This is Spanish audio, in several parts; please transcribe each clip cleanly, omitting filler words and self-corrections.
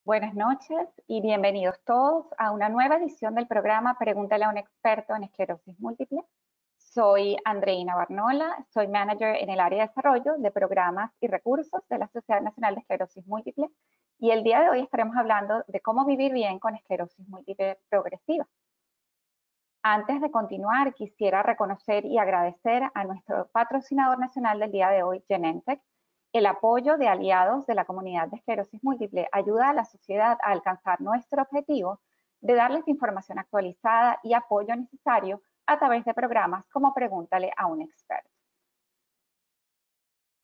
Buenas noches y bienvenidos todos a una nueva edición del programa Pregúntale a un experto en esclerosis múltiple. Soy Andreina Barnola, soy manager en el área de desarrollo de programas y recursos de la Sociedad Nacional de Esclerosis Múltiple y el día de hoy estaremos hablando de cómo vivir bien con esclerosis múltiple progresiva. Antes de continuar, quisiera reconocer y agradecer a nuestro patrocinador nacional del día de hoy, Genentech. El apoyo de aliados de la comunidad de esclerosis múltiple ayuda a la sociedad a alcanzar nuestro objetivo de darles información actualizada y apoyo necesario a través de programas como Pregúntale a un experto.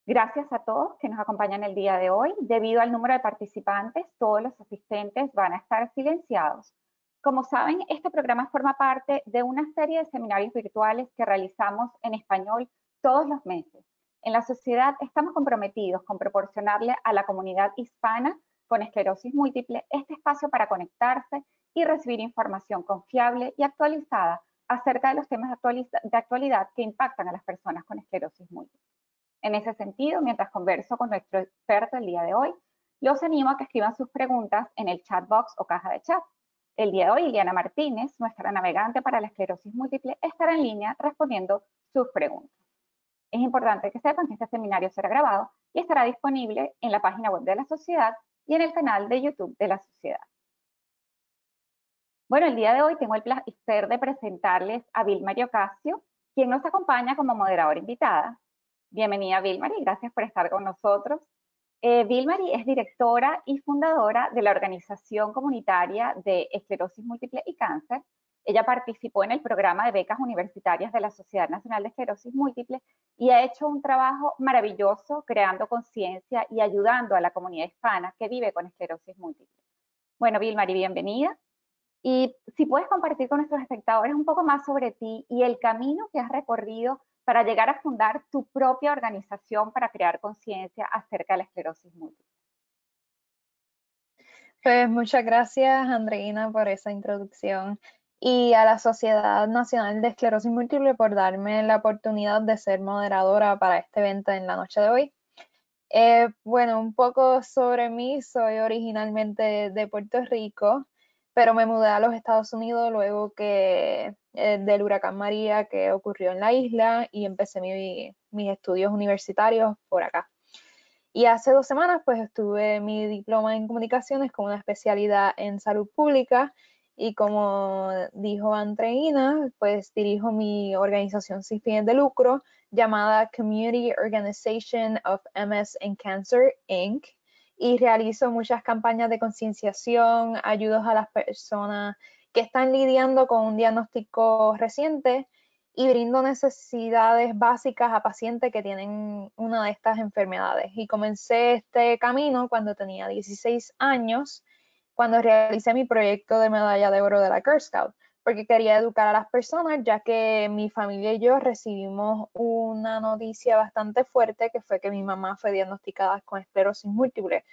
Gracias a todos que nos acompañan el día de hoy. Debido al número de participantes, todos los asistentes van a estar silenciados. Como saben, este programa forma parte de una serie de seminarios virtuales que realizamos en español todos los meses. En la sociedad estamos comprometidos con proporcionarle a la comunidad hispana con esclerosis múltiple este espacio para conectarse y recibir información confiable y actualizada acerca de los temas de actualidad que impactan a las personas con esclerosis múltiple. En ese sentido, mientras converso con nuestro experto el día de hoy, los animo a que escriban sus preguntas en el chat box o caja de chat. El día de hoy, Liliana Martínez, nuestra navegante para la esclerosis múltiple, estará en línea respondiendo sus preguntas. Es importante que sepan que este seminario será grabado y estará disponible en la página web de la sociedad y en el canal de YouTube de la sociedad. Bueno, el día de hoy tengo el placer de presentarles a Vilmary Ocasio, quien nos acompaña como moderadora invitada. Bienvenida, Vilmary, gracias por estar con nosotros. Vilmary es directora y fundadora de la Organización Comunitaria de Esclerosis Múltiple y Cáncer. Ella participó en el programa de becas universitarias de la Sociedad Nacional de Esclerosis Múltiple y ha hecho un trabajo maravilloso creando conciencia y ayudando a la comunidad hispana que vive con esclerosis múltiple. Bueno, Vilmary, bienvenida. Y si puedes compartir con nuestros espectadores un poco más sobre ti y el camino que has recorrido para llegar a fundar tu propia organización para crear conciencia acerca de la esclerosis múltiple. Pues muchas gracias, Andreina, por esa introducción y a la Sociedad Nacional de Esclerosis Múltiple por darme la oportunidad de ser moderadora para este evento en la noche de hoy. Bueno, un poco sobre mí, soy originalmente de Puerto Rico, pero me mudé a los Estados Unidos luego del huracán María que ocurrió en la isla y empecé mis estudios universitarios por acá. Y hace 2 semanas pues obtuve mi diploma en comunicaciones con una especialidad en salud pública y como dijo Andreina, pues dirijo mi organización sin fines de lucro llamada Community Organization of MS and Cancer, Inc. y realizo muchas campañas de concienciación, ayudas a las personas que están lidiando con un diagnóstico reciente y brindo necesidades básicas a pacientes que tienen una de estas enfermedades. Y comencé este camino cuando tenía 16 años, cuando realicé mi proyecto de medalla de oro de la Girl Scout, porque quería educar a las personas, ya que mi familia y yo recibimos una noticia bastante fuerte, que fue que mi mamá fue diagnosticada con esclerosis múltiple.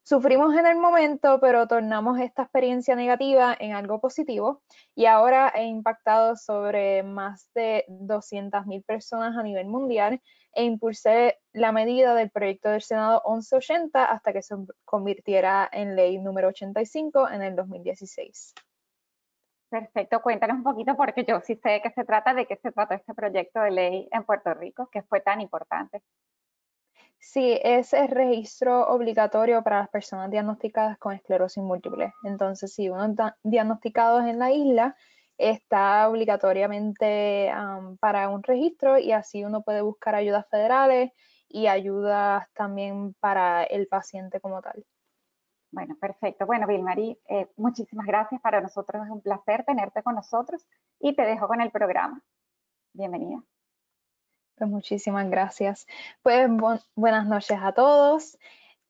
Sufrimos en el momento, pero tornamos esta experiencia negativa en algo positivo y ahora he impactado sobre más de 200,000 personas a nivel mundial e impulsé la medida del proyecto del Senado 1180 hasta que se convirtiera en ley número 85 en el 2016. Perfecto, cuéntanos un poquito porque yo sí sé de qué se trata este proyecto de ley en Puerto Rico que fue tan importante. Sí, es el registro obligatorio para las personas diagnosticadas con esclerosis múltiple. Entonces, si uno está diagnosticado en la isla, está obligatoriamente para un registro y así uno puede buscar ayudas federales y ayudas también para el paciente como tal. Bueno, perfecto. Bueno, Vilmary, muchísimas gracias. Para nosotros es un placer tenerte con nosotros y te dejo con el programa. Bienvenida. Pues muchísimas gracias. Pues buenas noches a todos.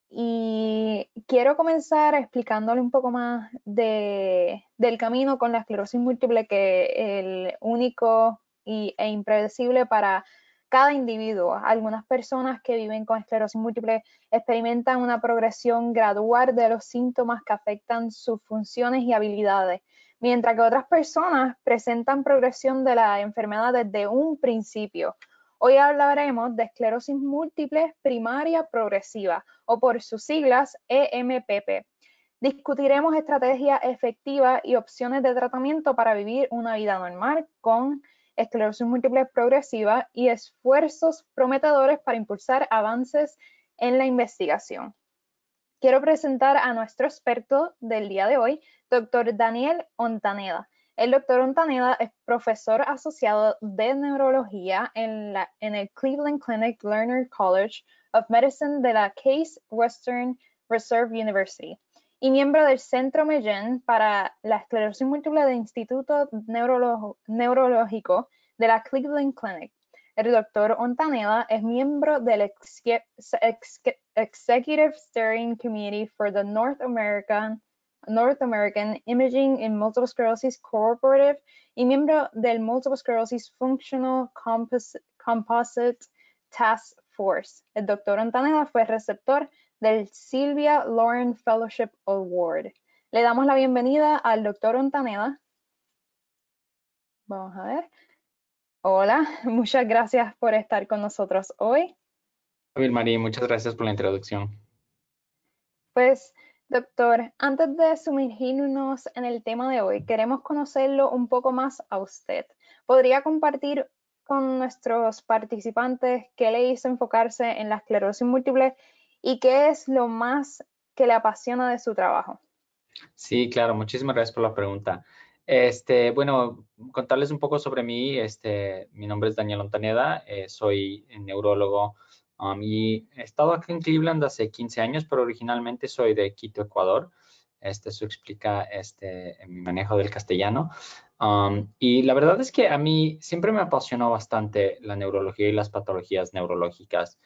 Y quiero comenzar explicándole un poco más del camino con la esclerosis múltiple, que el único e impredecible para cada individuo. Algunas personas que viven con esclerosis múltiple experimentan una progresión gradual de los síntomas que afectan sus funciones y habilidades, mientras que otras personas presentan progresión de la enfermedad desde un principio. Hoy hablaremos de esclerosis múltiple primaria progresiva, o por sus siglas EMPP. Discutiremos estrategias efectivas y opciones de tratamiento para vivir una vida normal con esclerosis múltiple progresiva y esfuerzos prometedores para impulsar avances en la investigación. Quiero presentar a nuestro experto del día de hoy, Dr. Daniel Ontaneda. El Dr. Ontaneda es profesor asociado de neurología en el Cleveland Clinic Lerner College of Medicine de la Case Western Reserve University y miembro del Centro Mellon para la esclerosis múltiple del Instituto Neurológico de la Cleveland Clinic. El Dr. Ontaneda es miembro del Executive Steering Committee for the North American Imaging in Multiple Sclerosis Cooperative y miembro del Multiple Sclerosis Functional Composite Task Force. El Dr. Ontaneda fue receptor del Sylvia Lauren Fellowship Award. Le damos la bienvenida al Dr. Ontaneda. Vamos a ver. Hola, muchas gracias por estar con nosotros hoy. Vilmarí, muchas gracias por la introducción. Pues, doctor, antes de sumergirnos en el tema de hoy, queremos conocerlo un poco más a usted. ¿Podría compartir con nuestros participantes qué le hizo enfocarse en la esclerosis múltiple y qué es lo más que le apasiona de su trabajo? Sí, claro, muchísimas gracias por la pregunta. Bueno, contarles un poco sobre mí. Mi nombre es Daniel Ontaneda, soy neurólogo y he estado aquí en Cleveland hace 15 años, pero originalmente soy de Quito, Ecuador. Eso explica mi manejo del castellano. Y la verdad es que a mí siempre me apasionó bastante la neurología y las patologías neurológicas.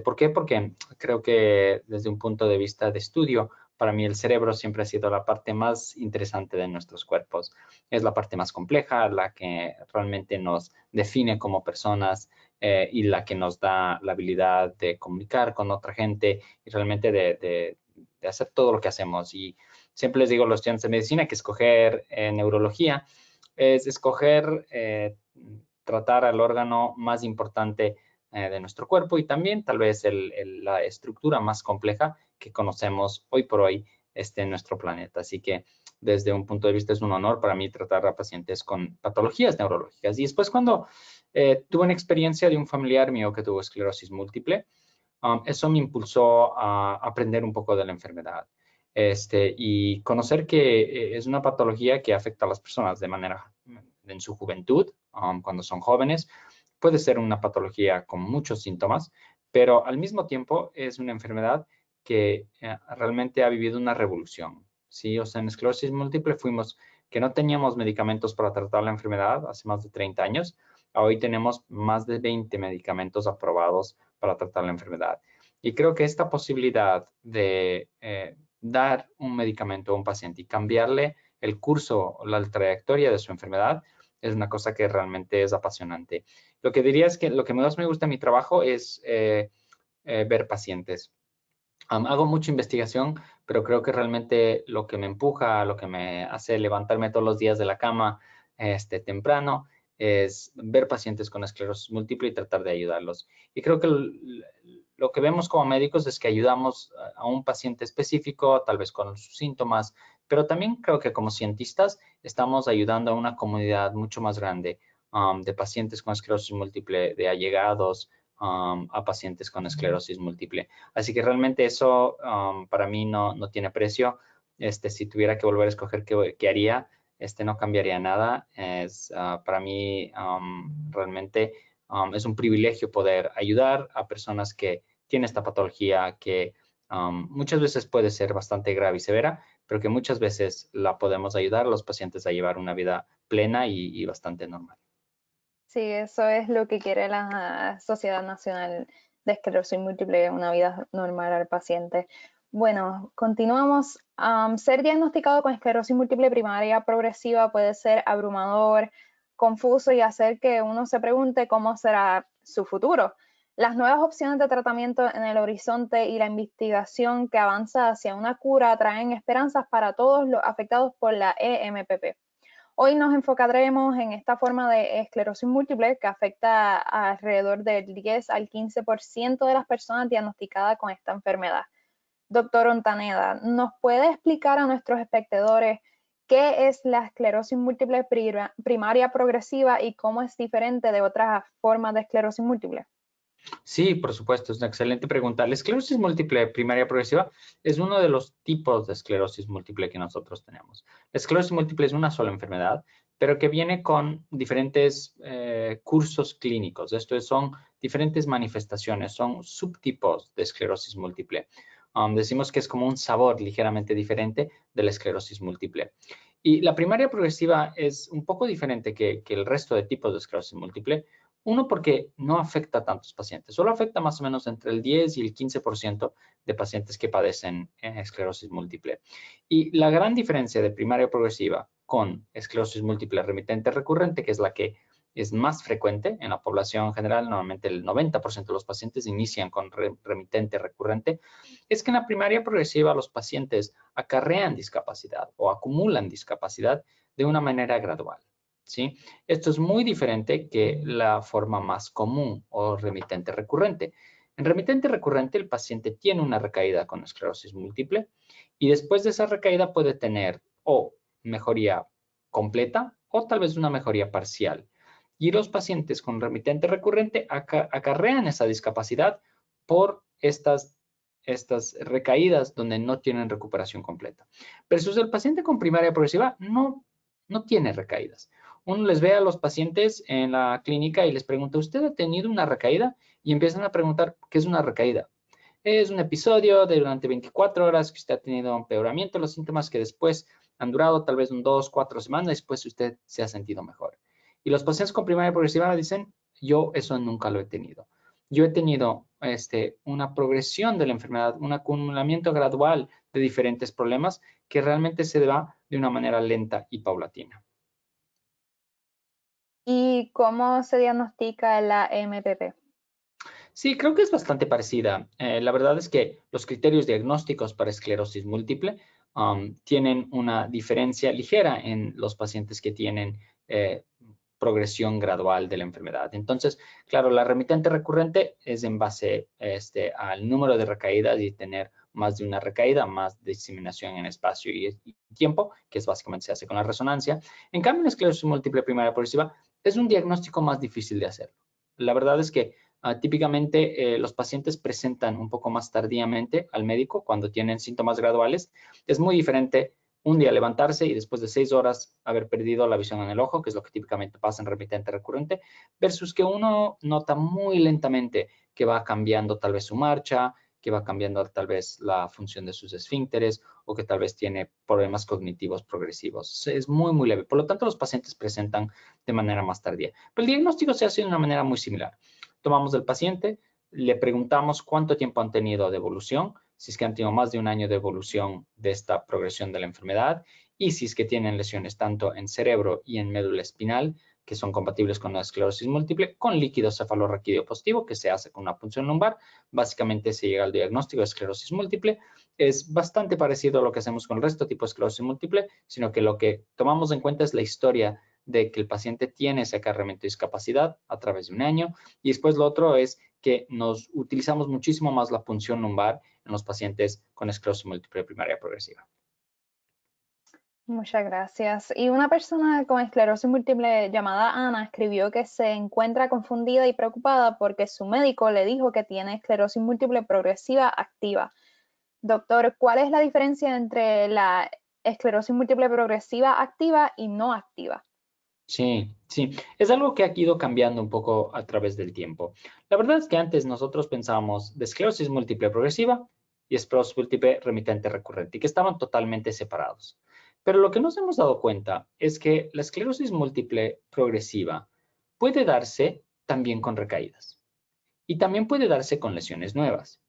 ¿Por qué? Porque creo que desde un punto de vista de estudio, para mí el cerebro siempre ha sido la parte más interesante de nuestros cuerpos. Es la parte más compleja, la que realmente nos define como personas y la que nos da la habilidad de comunicar con otra gente y realmente de hacer todo lo que hacemos. Y siempre les digo a los estudiantes de medicina que escoger neurología es escoger tratar al órgano más importante de nuestro cuerpo y también tal vez la estructura más compleja que conocemos hoy por hoy en nuestro planeta. Así que desde un punto de vista es un honor para mí tratar a pacientes con patologías neurológicas. Y después cuando tuve una experiencia de un familiar mío que tuvo esclerosis múltiple, eso me impulsó a aprender un poco de la enfermedad. Y conocer que es una patología que afecta a las personas de manera en su juventud, cuando son jóvenes. Puede ser una patología con muchos síntomas, pero al mismo tiempo es una enfermedad que realmente ha vivido una revolución. Sí, o sea, en esclerosis múltiple fuimos que no teníamos medicamentos para tratar la enfermedad hace más de 30 años. Hoy tenemos más de 20 medicamentos aprobados para tratar la enfermedad. Y creo que esta posibilidad de dar un medicamento a un paciente y cambiarle el curso o la trayectoria de su enfermedad es una cosa que realmente es apasionante. Lo que diría es que lo que más me gusta en mi trabajo es ver pacientes. Hago mucha investigación, pero creo que realmente lo que me empuja, lo que me hace levantarme todos los días de la cama temprano, es ver pacientes con esclerosis múltiple y tratar de ayudarlos. Y creo que lo que vemos como médicos es que ayudamos a un paciente específico, tal vez con sus síntomas, pero también creo que como cientistas estamos ayudando a una comunidad mucho más grande de pacientes con esclerosis múltiple, de allegados a pacientes con esclerosis múltiple. Así que realmente eso para mí no tiene precio. Si tuviera que volver a escoger qué haría, no cambiaría nada. Para mí realmente es un privilegio poder ayudar a personas que tienen esta patología que muchas veces puede ser bastante grave y severa, pero que muchas veces la podemos ayudar a los pacientes a llevar una vida plena y bastante normal. Sí, eso es lo que quiere la Sociedad Nacional de Esclerosis Múltiple, una vida normal al paciente. Bueno, continuamos. Ser diagnosticado con esclerosis múltiple primaria progresiva puede ser abrumador, confuso y hacer que uno se pregunte cómo será su futuro. Las nuevas opciones de tratamiento en el horizonte y la investigación que avanza hacia una cura traen esperanzas para todos los afectados por la EMPP. Hoy nos enfocaremos en esta forma de esclerosis múltiple que afecta a alrededor del 10 al 15% de las personas diagnosticadas con esta enfermedad. Doctor Ontaneda, ¿nos puede explicar a nuestros espectadores qué es la esclerosis múltiple primaria progresiva y cómo es diferente de otras formas de esclerosis múltiple? Sí, por supuesto, es una excelente pregunta. La esclerosis múltiple primaria progresiva es uno de los tipos de esclerosis múltiple que nosotros tenemos. La esclerosis múltiple es una sola enfermedad, pero que viene con diferentes cursos clínicos. Esto son diferentes manifestaciones, son subtipos de esclerosis múltiple. Decimos que es como un sabor ligeramente diferente de la esclerosis múltiple. Y la primaria progresiva es un poco diferente que el resto de tipos de esclerosis múltiple. Uno, porque no afecta a tantos pacientes, solo afecta más o menos entre el 10 y el 15% de pacientes que padecen esclerosis múltiple. Y la gran diferencia de primaria progresiva con esclerosis múltiple remitente recurrente, que es la que es más frecuente en la población general, normalmente el 90% de los pacientes inician con remitente recurrente, es que en la primaria progresiva los pacientes acarrean discapacidad o acumulan discapacidad de una manera gradual. ¿Sí? Esto es muy diferente que la forma más común o remitente recurrente. En remitente recurrente, el paciente tiene una recaída con esclerosis múltiple y después de esa recaída puede tener o mejoría completa o tal vez una mejoría parcial. Y los pacientes con remitente recurrente acarrean esa discapacidad por estas recaídas donde no tienen recuperación completa. Versus el paciente con primaria progresiva no tiene recaídas. Uno les ve a los pacientes en la clínica y les pregunta, ¿usted ha tenido una recaída? Y empiezan a preguntar, ¿qué es una recaída? Es un episodio de durante 24 horas que usted ha tenido empeoramiento de los síntomas que después han durado tal vez 2, 4 semanas, después usted se ha sentido mejor. Y los pacientes con primaria progresiva dicen, yo eso nunca lo he tenido. Yo he tenido una progresión de la enfermedad, un acumulamiento gradual de diferentes problemas que realmente se da de una manera lenta y paulatina. ¿Y cómo se diagnostica la MPP? Sí, creo que es bastante parecida. La verdad es que los criterios diagnósticos para esclerosis múltiple tienen una diferencia ligera en los pacientes que tienen progresión gradual de la enfermedad. Entonces, claro, la remitente recurrente es en base al número de recaídas y tener más de una recaída, más diseminación en espacio y tiempo, que es básicamente se hace con la resonancia. En cambio, en esclerosis múltiple primaria progresiva es un diagnóstico más difícil de hacer. La verdad es que típicamente los pacientes presentan un poco más tardíamente al médico cuando tienen síntomas graduales. Es muy diferente un día levantarse y después de 6 horas haber perdido la visión en el ojo, que es lo que típicamente pasa en remitente recurrente, versus que uno nota muy lentamente que va cambiando tal vez su marcha, que va cambiando tal vez la función de sus esfínteres o que tal vez tiene problemas cognitivos progresivos. Es muy, muy leve. Por lo tanto, los pacientes presentan de manera más tardía. Pero el diagnóstico se hace de una manera muy similar. Tomamos del paciente, le preguntamos cuánto tiempo han tenido de evolución, si es que han tenido más de un año de evolución de esta progresión de la enfermedad y si es que tienen lesiones tanto en cerebro y en médula espinal que son compatibles con la esclerosis múltiple, con líquido cefalorraquídeo positivo que se hace con una punción lumbar. Básicamente se llega al diagnóstico de esclerosis múltiple. Es bastante parecido a lo que hacemos con el resto tipo de esclerosis múltiple, sino que lo que tomamos en cuenta es la historia de que el paciente tiene ese acarreamiento de discapacidad a través de un año. Y después lo otro es que nos utilizamos muchísimo más la punción lumbar en los pacientes con esclerosis múltiple primaria progresiva. Muchas gracias. Y una persona con esclerosis múltiple llamada Ana escribió que se encuentra confundida y preocupada porque su médico le dijo que tiene esclerosis múltiple progresiva activa. Doctor, ¿cuál es la diferencia entre la esclerosis múltiple progresiva activa y no activa? Sí, sí, es algo que ha ido cambiando un poco a través del tiempo. La verdad es que antes nosotros pensábamos de esclerosis múltiple progresiva y esclerosis múltiple remitente recurrente y que estaban totalmente separados. Pero lo que nos hemos dado cuenta es que la esclerosis múltiple progresiva puede darse también con recaídas y también puede darse con lesiones nuevas.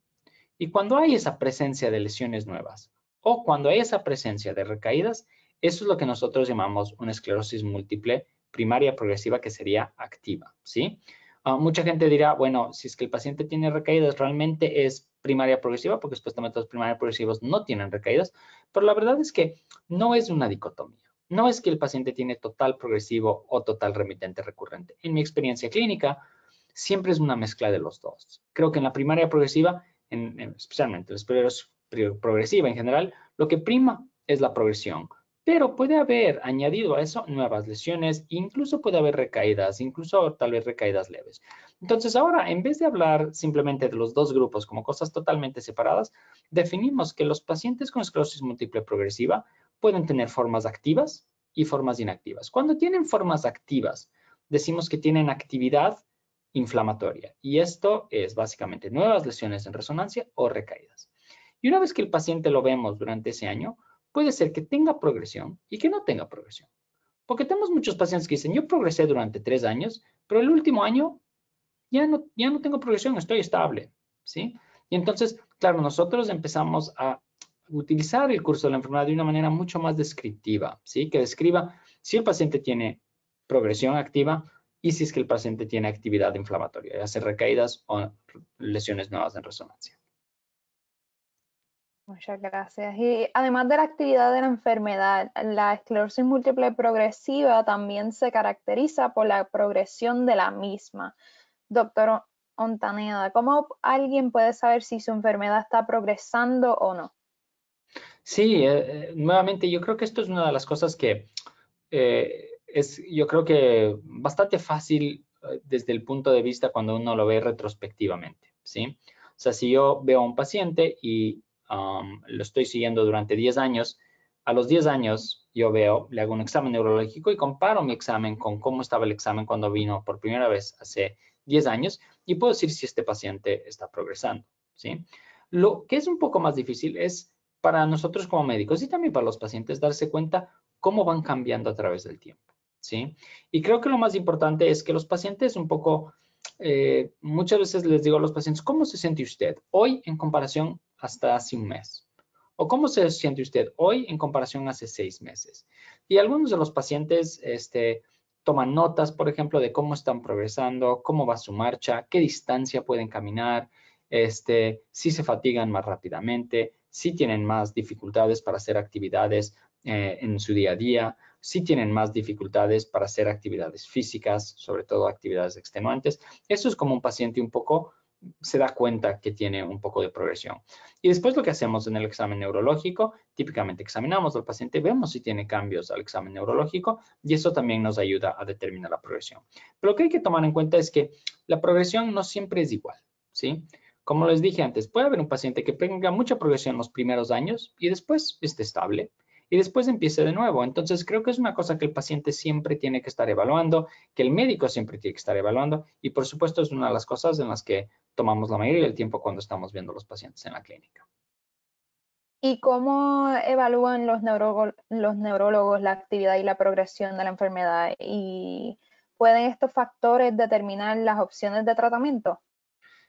Y cuando hay esa presencia de lesiones nuevas o cuando hay esa presencia de recaídas, eso es lo que nosotros llamamos una esclerosis múltiple primaria progresiva que sería activa, ¿sí? Mucha gente dirá, bueno, si es que el paciente tiene recaídas, realmente es primaria progresiva, porque supuestamente los primarios progresivos no tienen recaídas, pero la verdad es que no es una dicotomía. No es que el paciente tiene total progresivo o total remitente recurrente. En mi experiencia clínica, siempre es una mezcla de los dos. Creo que en la primaria progresiva especialmente la esclerosis progresiva en general, lo que prima es la progresión. Pero puede haber añadido a eso nuevas lesiones, incluso puede haber recaídas, incluso tal vez recaídas leves. Entonces ahora, en vez de hablar simplemente de los dos grupos como cosas totalmente separadas, definimos que los pacientes con esclerosis múltiple progresiva pueden tener formas activas y formas inactivas. Cuando tienen formas activas, decimos que tienen actividad inflamatoria. Y esto es básicamente nuevas lesiones en resonancia o recaídas. Y una vez que el paciente lo vemos durante ese año, puede ser que tenga progresión y que no tenga progresión. Porque tenemos muchos pacientes que dicen, yo progresé durante 3 años, pero el último año ya no tengo progresión, estoy estable, ¿sí? Y entonces, claro, nosotros empezamos a utilizar el curso de la enfermedad de una manera mucho más descriptiva, ¿sí? Que describa si el paciente tiene progresión activa y si es que el paciente tiene actividad inflamatoria, ya sea recaídas o lesiones nuevas en resonancia. Muchas gracias. Y además de la actividad de la enfermedad, la esclerosis múltiple progresiva también se caracteriza por la progresión de la misma. Doctor Ontaneda, ¿cómo alguien puede saber si su enfermedad está progresando o no? Sí, nuevamente yo creo que esto es una de las cosas que yo creo que bastante fácil desde el punto de vista cuando uno lo ve retrospectivamente, ¿sí? O sea, si yo veo a un paciente y lo estoy siguiendo durante 10 años, a los 10 años yo veo, le hago un examen neurológico y comparo mi examen con cómo estaba el examen cuando vino por primera vez hace 10 años y puedo decir si este paciente está progresando, ¿sí? Lo que es un poco más difícil es para nosotros como médicos y también para los pacientes darse cuenta cómo van cambiando a través del tiempo, ¿sí? Y creo que lo más importante es que los pacientes un poco, muchas veces les digo a los pacientes, ¿cómo se siente usted hoy en comparación hasta hace un mes? ¿O cómo se siente usted hoy en comparación hace 6 meses? Y algunos de los pacientes toman notas, por ejemplo, de cómo están progresando, cómo va su marcha, qué distancia pueden caminar, si se fatigan más rápidamente, si tienen más dificultades para hacer actividades en su día a día, si tienen más dificultades para hacer actividades físicas, sobre todo actividades extenuantes. Eso es como un paciente un poco se da cuenta que tiene un poco de progresión. Y después lo que hacemos en el examen neurológico, típicamente examinamos al paciente, vemos si tiene cambios al examen neurológico y eso también nos ayuda a determinar la progresión. Pero lo que hay que tomar en cuenta es que la progresión no siempre es igual, ¿sí? Como les dije antes, puede haber un paciente que tenga mucha progresión los primeros años y después esté estable y después empiece de nuevo. Entonces, creo que es una cosa que el paciente siempre tiene que estar evaluando, que el médico siempre tiene que estar evaluando y, por supuesto, es una de las cosas en las que tomamos la mayoría del tiempo cuando estamos viendo a los pacientes en la clínica. ¿Y cómo evalúan los neurólogos la actividad y la progresión de la enfermedad? ¿Y pueden estos factores determinar las opciones de tratamiento?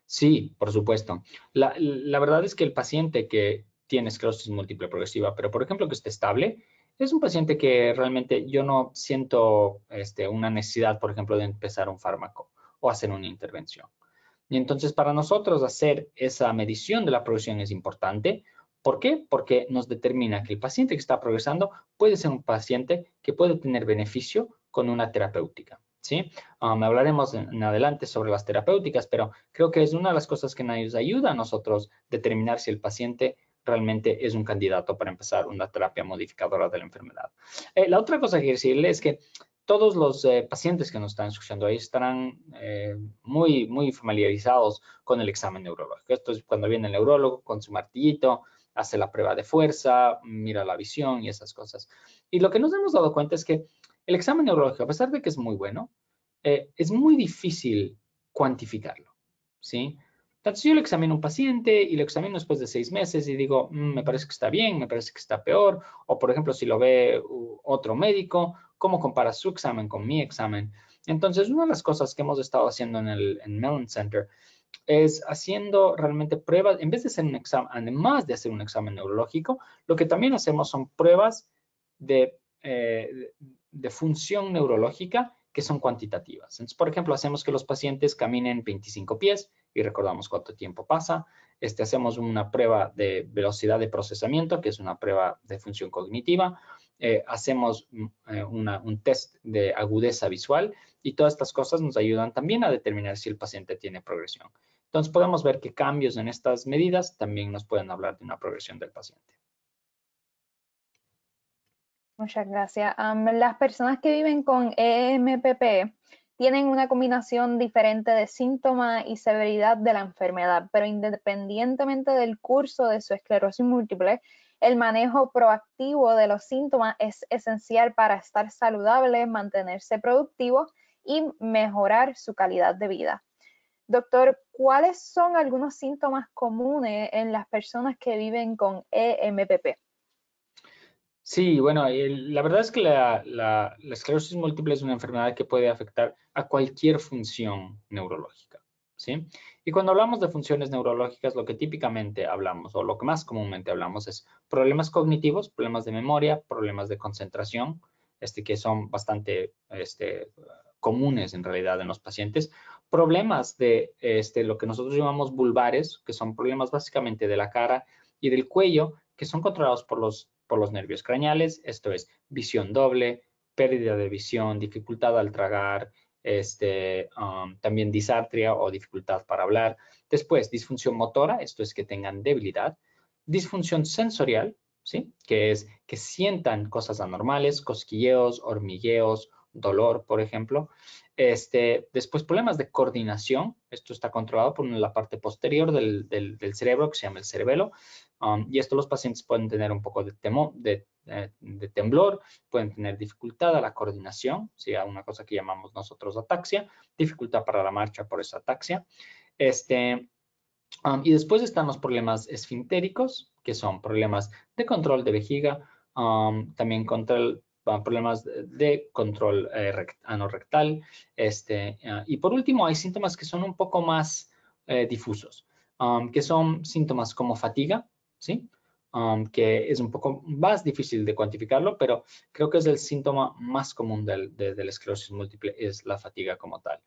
Sí, por supuesto. La verdad es que el paciente que tiene esclerosis múltiple progresiva, pero por ejemplo que esté estable, es un paciente que realmente yo no siento una necesidad, por ejemplo, de empezar un fármaco o hacer una intervención. Y entonces para nosotros hacer esa medición de la progresión es importante. ¿Por qué? Porque nos determina que el paciente que está progresando puede ser un paciente que puede tener beneficio con una terapéutica, ¿sí? Hablaremos en adelante sobre las terapéuticas, pero creo que es una de las cosas que nos ayuda a nosotros determinar si el paciente realmente es un candidato para empezar una terapia modificadora de la enfermedad. La otra cosa que quiero decirle es que todos los pacientes que nos están escuchando ahí estarán muy familiarizados con el examen neurológico. Esto es cuando viene el neurólogo con su martillito, hace la prueba de fuerza, mira la visión y esas cosas. Y lo que nos hemos dado cuenta es que el examen neurológico, a pesar de que es muy bueno, es muy difícil cuantificarlo, ¿sí? Entonces yo le examino a un paciente y lo examino después de 6 meses y digo, me parece que está bien, me parece que está peor, o por ejemplo, si lo ve otro médico, ¿cómo compara su examen con mi examen? Entonces, una de las cosas que hemos estado haciendo en Mellon Center es haciendo realmente pruebas, en vez de hacer un examen, además de hacer un examen neurológico, lo que también hacemos son pruebas de, de función neurológica que son cuantitativas. Entonces, por ejemplo, hacemos que los pacientes caminen 25 pies y recordamos cuánto tiempo pasa. Hacemos una prueba de velocidad de procesamiento, que es una prueba de función cognitiva. Hacemos un test de agudeza visual y todas estas cosas nos ayudan también a determinar si el paciente tiene progresión. Entonces podemos ver que cambios en estas medidas también nos pueden hablar de una progresión del paciente. Muchas gracias. Las personas que viven con EMPP tienen una combinación diferente de síntomas y severidad de la enfermedad, pero independientemente del curso de su esclerosis múltiple, el manejo proactivo de los síntomas es esencial para estar saludable, mantenerse productivo y mejorar su calidad de vida. Doctor, ¿cuáles son algunos síntomas comunes en las personas que viven con EMPP? Sí, bueno, la verdad es que la esclerosis múltiple es una enfermedad que puede afectar a cualquier función neurológica, ¿sí? Y cuando hablamos de funciones neurológicas, lo que típicamente hablamos, o lo que más comúnmente hablamos, es problemas cognitivos, problemas de memoria, problemas de concentración, que son bastante comunes en realidad en los pacientes, problemas de lo que nosotros llamamos vulvares, que son problemas básicamente de la cara y del cuello, que son controlados por los nervios craneales, esto es visión doble, pérdida de visión, dificultad al tragar, también disartria o dificultad para hablar. Después, disfunción motora, esto es que tengan debilidad. Disfunción sensorial, ¿sí? Que es que sientan cosas anormales, cosquilleos, hormigueos, dolor, por ejemplo. Después, problemas de coordinación. Esto está controlado por la parte posterior del cerebro, que se llama el cerebelo. Y esto los pacientes pueden tener un poco de temblor, pueden tener dificultad a la coordinación, ¿sí? A una cosa que llamamos nosotros ataxia, dificultad para la marcha por esa ataxia. Y después están los problemas esfintéricos, que son problemas de control de vejiga, también problemas de control anorrectal. Y por último, hay síntomas que son un poco más difusos, que son síntomas como fatiga, ¿sí? Que es un poco más difícil de cuantificarlo, pero creo que es el síntoma más común de la esclerosis múltiple, es la fatiga como tal.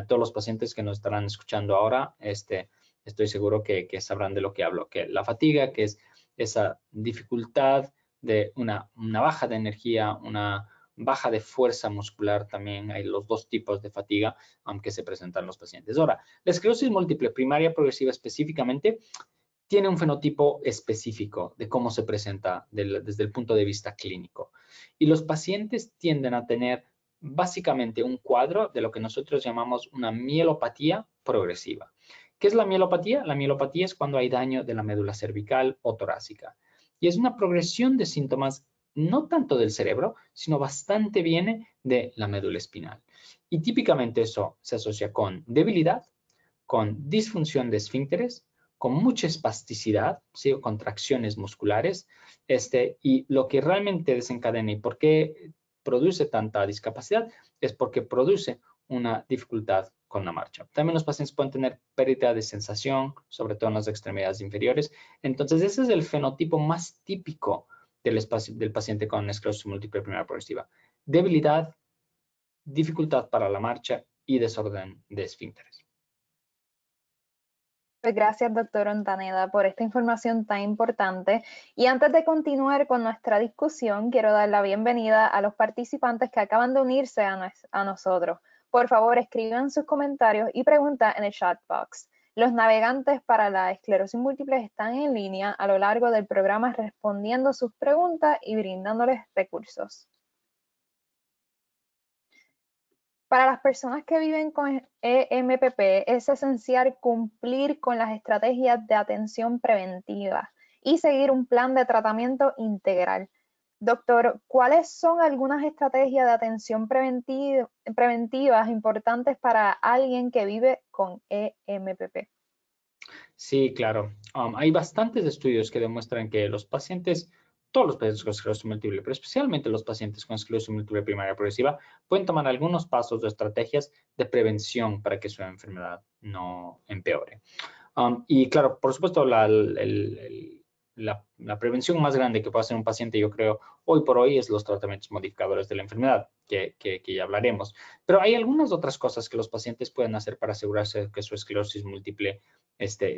Todos los pacientes que nos estarán escuchando ahora, estoy seguro que sabrán de lo que hablo, que la fatiga, que es esa dificultad de una baja de energía, una baja de fuerza muscular, también hay los dos tipos de fatiga que se presentan en los pacientes. Ahora, la esclerosis múltiple primaria progresiva específicamente tiene un fenotipo específico de cómo se presenta desde el punto de vista clínico. Y los pacientes tienden a tener básicamente un cuadro de lo que nosotros llamamos una mielopatía progresiva. ¿Qué es la mielopatía? La mielopatía es cuando hay daño de la médula cervical o torácica. Y es una progresión de síntomas no tanto del cerebro, sino bastante viene de la médula espinal. Y típicamente eso se asocia con debilidad, con disfunción de esfínteres, con mucha espasticidad, ¿sí? O contracciones musculares, y lo que realmente desencadena y por qué produce tanta discapacidad es porque produce una dificultad con la marcha. También los pacientes pueden tener pérdida de sensación, sobre todo en las extremidades inferiores. Entonces, ese es el fenotipo más típico del paciente con esclerosis múltiple primera progresiva. Debilidad, dificultad para la marcha y desorden de esfínteres. Pues gracias, doctor Ontaneda, por esta información tan importante. Y antes de continuar con nuestra discusión, quiero dar la bienvenida a los participantes que acaban de unirse a nosotros. Por favor, escriban sus comentarios y preguntas en el chat box. Los navegantes para la esclerosis múltiple están en línea a lo largo del programa respondiendo sus preguntas y brindándoles recursos. Para las personas que viven con EMPP es esencial cumplir con las estrategias de atención preventiva y seguir un plan de tratamiento integral. Doctor, ¿cuáles son algunas estrategias de atención preventivas importantes para alguien que vive con EMPP? Sí, claro. Hay bastantes estudios que demuestran que los pacientes, todos los pacientes con esclerosis múltiple, pero especialmente los pacientes con esclerosis múltiple primaria progresiva, pueden tomar algunos pasos o estrategias de prevención para que su enfermedad no empeore. Y claro, por supuesto, la prevención más grande que puede hacer un paciente, yo creo, hoy por hoy es los tratamientos modificadores de la enfermedad, que ya hablaremos. Pero hay algunas otras cosas que los pacientes pueden hacer para asegurarse que su esclerosis múltiple esté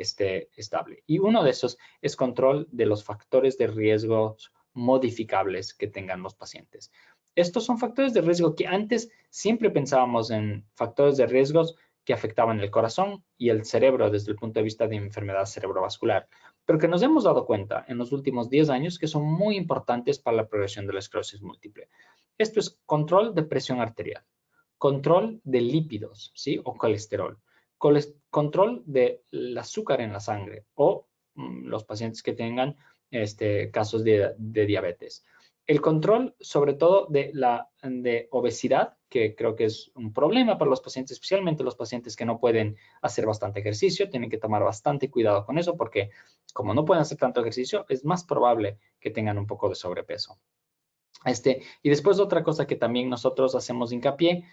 estable. Y uno de esos es control de los factores de riesgo modificables que tengan los pacientes. Estos son factores de riesgo que antes siempre pensábamos en factores de riesgos que afectaban el corazón y el cerebro desde el punto de vista de enfermedad cerebrovascular, pero que nos hemos dado cuenta en los últimos 10 años que son muy importantes para la progresión de la esclerosis múltiple. Esto es control de presión arterial, control de lípidos, ¿sí? O colesterol, control del azúcar en la sangre o los pacientes que tengan casos de diabetes. El control, sobre todo, de obesidad, que creo que es un problema para los pacientes, especialmente los pacientes que no pueden hacer bastante ejercicio, tienen que tomar bastante cuidado con eso porque como no pueden hacer tanto ejercicio, es más probable que tengan un poco de sobrepeso. Y después otra cosa que también nosotros hacemos hincapié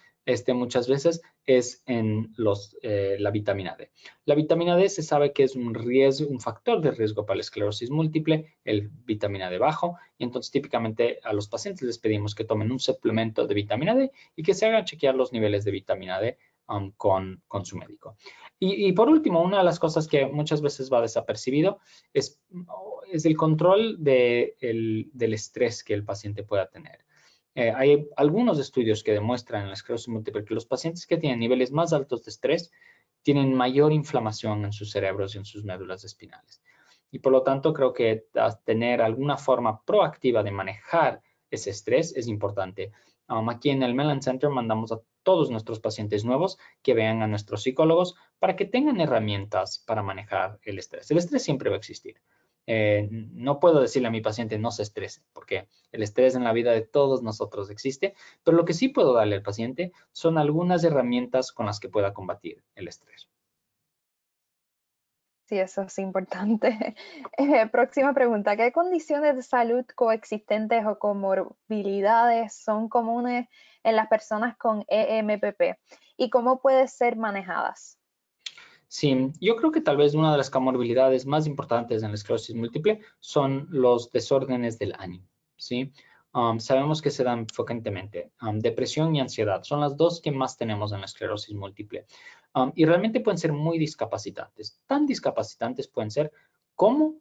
muchas veces es en la vitamina D. La vitamina D se sabe que es un factor de riesgo para la esclerosis múltiple, el vitamina D bajo, y entonces típicamente a los pacientes les pedimos que tomen un suplemento de vitamina D y que se hagan chequear los niveles de vitamina D con su médico. Y por último, una de las cosas que muchas veces va desapercibido es el control del estrés que el paciente pueda tener. Hay algunos estudios que demuestran en la esclerosis múltiple que los pacientes que tienen niveles más altos de estrés tienen mayor inflamación en sus cerebros y en sus médulas espinales. Y por lo tanto, creo que tener alguna forma proactiva de manejar ese estrés es importante. Aquí en el Mellon Center mandamos a todos nuestros pacientes nuevos que vean a nuestros psicólogos para que tengan herramientas para manejar el estrés. El estrés siempre va a existir. No puedo decirle a mi paciente no se estrese, porque el estrés en la vida de todos nosotros existe, pero lo que sí puedo darle al paciente son algunas herramientas con las que pueda combatir el estrés. Sí, eso es importante. Próxima pregunta. ¿Qué condiciones de salud coexistentes o comorbilidades son comunes en las personas con EMPP y cómo pueden ser manejadas? Sí, yo creo que tal vez una de las comorbilidades más importantes en la esclerosis múltiple son los desórdenes del ánimo, ¿sí? Sabemos que se dan frecuentemente. Depresión y ansiedad son las dos que más tenemos en la esclerosis múltiple. Y realmente pueden ser muy discapacitantes. Tan discapacitantes pueden ser como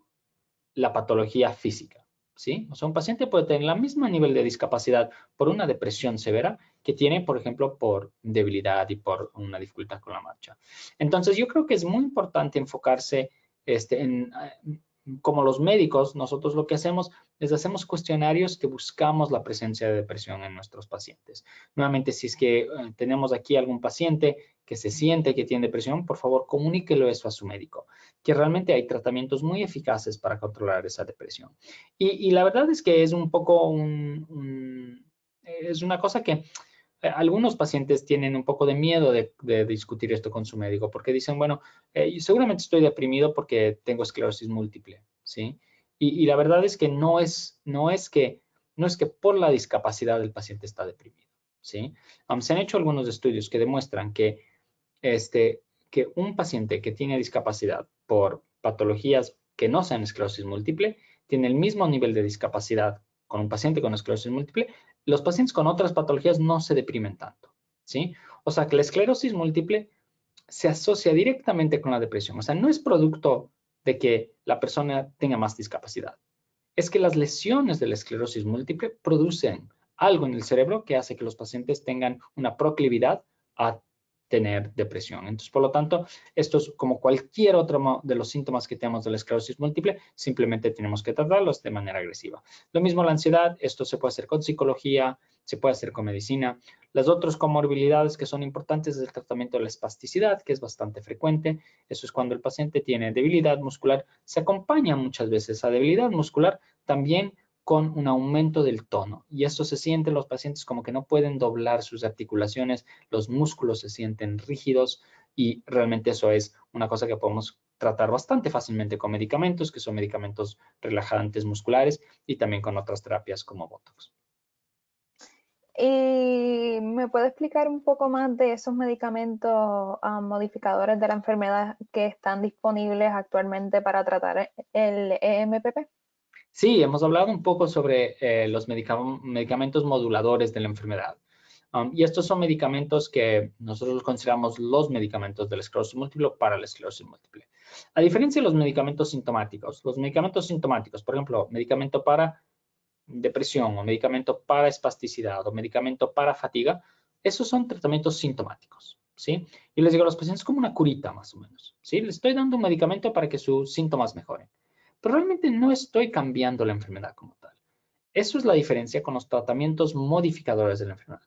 la patología física, ¿sí? O sea, un paciente puede tener el mismo nivel de discapacidad por una depresión severa que tiene, por ejemplo, por debilidad y por una dificultad con la marcha. Entonces, yo creo que es muy importante enfocarse como los médicos, nosotros lo que hacemos es hacemos cuestionarios que buscamos la presencia de depresión en nuestros pacientes. Nuevamente, si es que tenemos aquí algún paciente que se siente que tiene depresión, por favor, comuníquelo eso a su médico, que realmente hay tratamientos muy eficaces para controlar esa depresión. Y la verdad es que es un poco es una cosa que algunos pacientes tienen un poco de miedo de discutir esto con su médico porque dicen, bueno, seguramente estoy deprimido porque tengo esclerosis múltiple, ¿sí? Y la verdad es que no es que por la discapacidad del paciente está deprimido, ¿sí? Se han hecho algunos estudios que demuestran que un paciente que tiene discapacidad por patologías que no sean esclerosis múltiple tiene el mismo nivel de discapacidad con un paciente con esclerosis múltiple. Los pacientes con otras patologías no se deprimen tanto, ¿sí? O sea que la esclerosis múltiple se asocia directamente con la depresión. O sea, no es producto de que la persona tenga más discapacidad. Es que las lesiones de la esclerosis múltiple producen algo en el cerebro que hace que los pacientes tengan una proclividad a tener depresión. Entonces, por lo tanto, esto es como cualquier otro de los síntomas que tenemos de la esclerosis múltiple, simplemente tenemos que tratarlos de manera agresiva. Lo mismo la ansiedad, esto se puede hacer con psicología, se puede hacer con medicina. Las otras comorbilidades que son importantes es el tratamiento de la espasticidad, que es bastante frecuente. Eso es cuando el paciente tiene debilidad muscular. Se acompaña muchas veces a debilidad muscular también con un aumento del tono. Y eso se siente en los pacientes como que no pueden doblar sus articulaciones, los músculos se sienten rígidos y realmente eso es una cosa que podemos tratar bastante fácilmente con medicamentos, que son medicamentos relajantes musculares y también con otras terapias como Botox. ¿Y me puede explicar un poco más de esos medicamentos modificadores de la enfermedad que están disponibles actualmente para tratar el EMPP? Sí, hemos hablado un poco sobre los medicamentos moduladores de la enfermedad. Y estos son medicamentos que nosotros consideramos los medicamentos de la esclerosis múltiple para la esclerosis múltiple. A diferencia de los medicamentos sintomáticos, por ejemplo, medicamento para depresión o medicamento para espasticidad o medicamento para fatiga, esos son tratamientos sintomáticos, ¿sí? Y les digo a los pacientes como una curita más o menos, ¿sí? Les estoy dando un medicamento para que sus síntomas mejoren. Pero realmente no estoy cambiando la enfermedad como tal. Eso es la diferencia con los tratamientos modificadores de la enfermedad.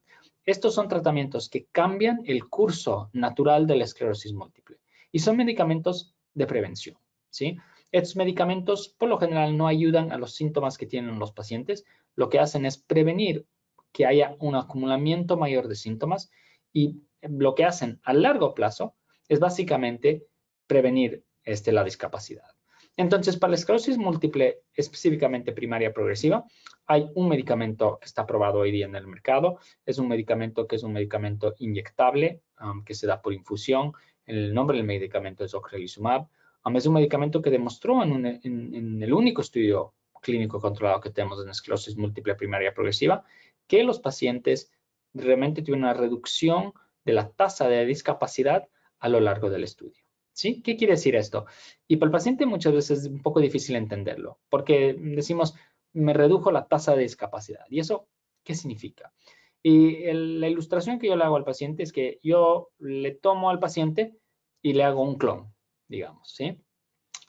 Estos son tratamientos que cambian el curso natural de la esclerosis múltiple y son medicamentos de prevención, ¿sí? Estos medicamentos por lo general no ayudan a los síntomas que tienen los pacientes, lo que hacen es prevenir que haya un acumulamiento mayor de síntomas y lo que hacen a largo plazo es básicamente prevenir la discapacidad. Entonces, para la esclerosis múltiple, específicamente primaria progresiva, hay un medicamento que está aprobado hoy día en el mercado. Es un medicamento que es un medicamento inyectable que se da por infusión. El nombre del medicamento es ocrelizumab. Es un medicamento que demostró en el único estudio clínico controlado que tenemos en esclerosis múltiple primaria progresiva que los pacientes realmente tuvieron una reducción de la tasa de discapacidad a lo largo del estudio. ¿Sí? ¿Qué quiere decir esto? Y para el paciente muchas veces es un poco difícil entenderlo, porque decimos, me redujo la tasa de discapacidad. ¿Y eso qué significa? Y la ilustración que yo le hago al paciente es que yo le tomo al paciente y le hago un clon, digamos, ¿sí?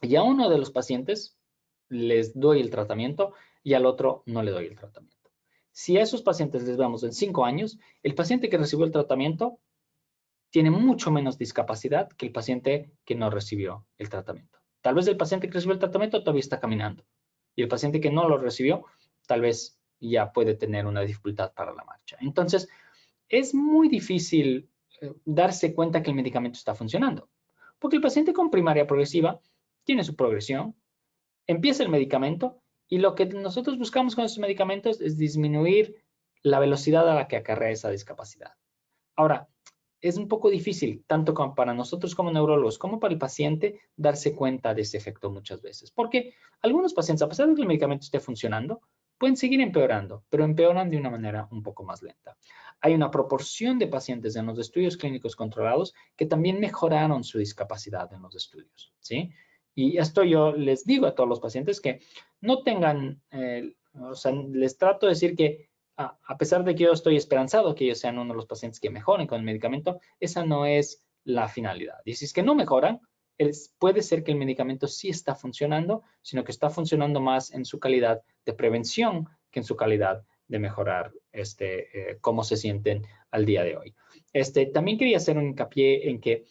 Y a uno de los pacientes les doy el tratamiento y al otro no le doy el tratamiento. Si a esos pacientes les vemos en 5 años, el paciente que recibió el tratamiento tiene mucho menos discapacidad que el paciente que no recibió el tratamiento. Tal vez el paciente que recibió el tratamiento todavía está caminando y el paciente que no lo recibió tal vez ya puede tener una dificultad para la marcha. Entonces, es muy difícil darse cuenta que el medicamento está funcionando, porque el paciente con primaria progresiva tiene su progresión, empieza el medicamento y lo que nosotros buscamos con esos medicamentos es disminuir la velocidad a la que acarrea esa discapacidad. Ahora, es un poco difícil, tanto para nosotros como neurólogos, como para el paciente, darse cuenta de ese efecto muchas veces. Porque algunos pacientes, a pesar de que el medicamento esté funcionando, pueden seguir empeorando, pero empeoran de una manera un poco más lenta. Hay una proporción de pacientes en los estudios clínicos controlados que también mejoraron su discapacidad en los estudios, ¿sí? Y esto yo les digo a todos los pacientes que no tengan, o sea, les trato de decir que a pesar de que yo estoy esperanzado que ellos sean uno de los pacientes que mejoren con el medicamento, esa no es la finalidad. Y si es que no mejoran, puede ser que el medicamento sí está funcionando, sino que está funcionando más en su calidad de prevención que en su calidad de mejorar cómo se sienten al día de hoy. También quería hacer un hincapié en que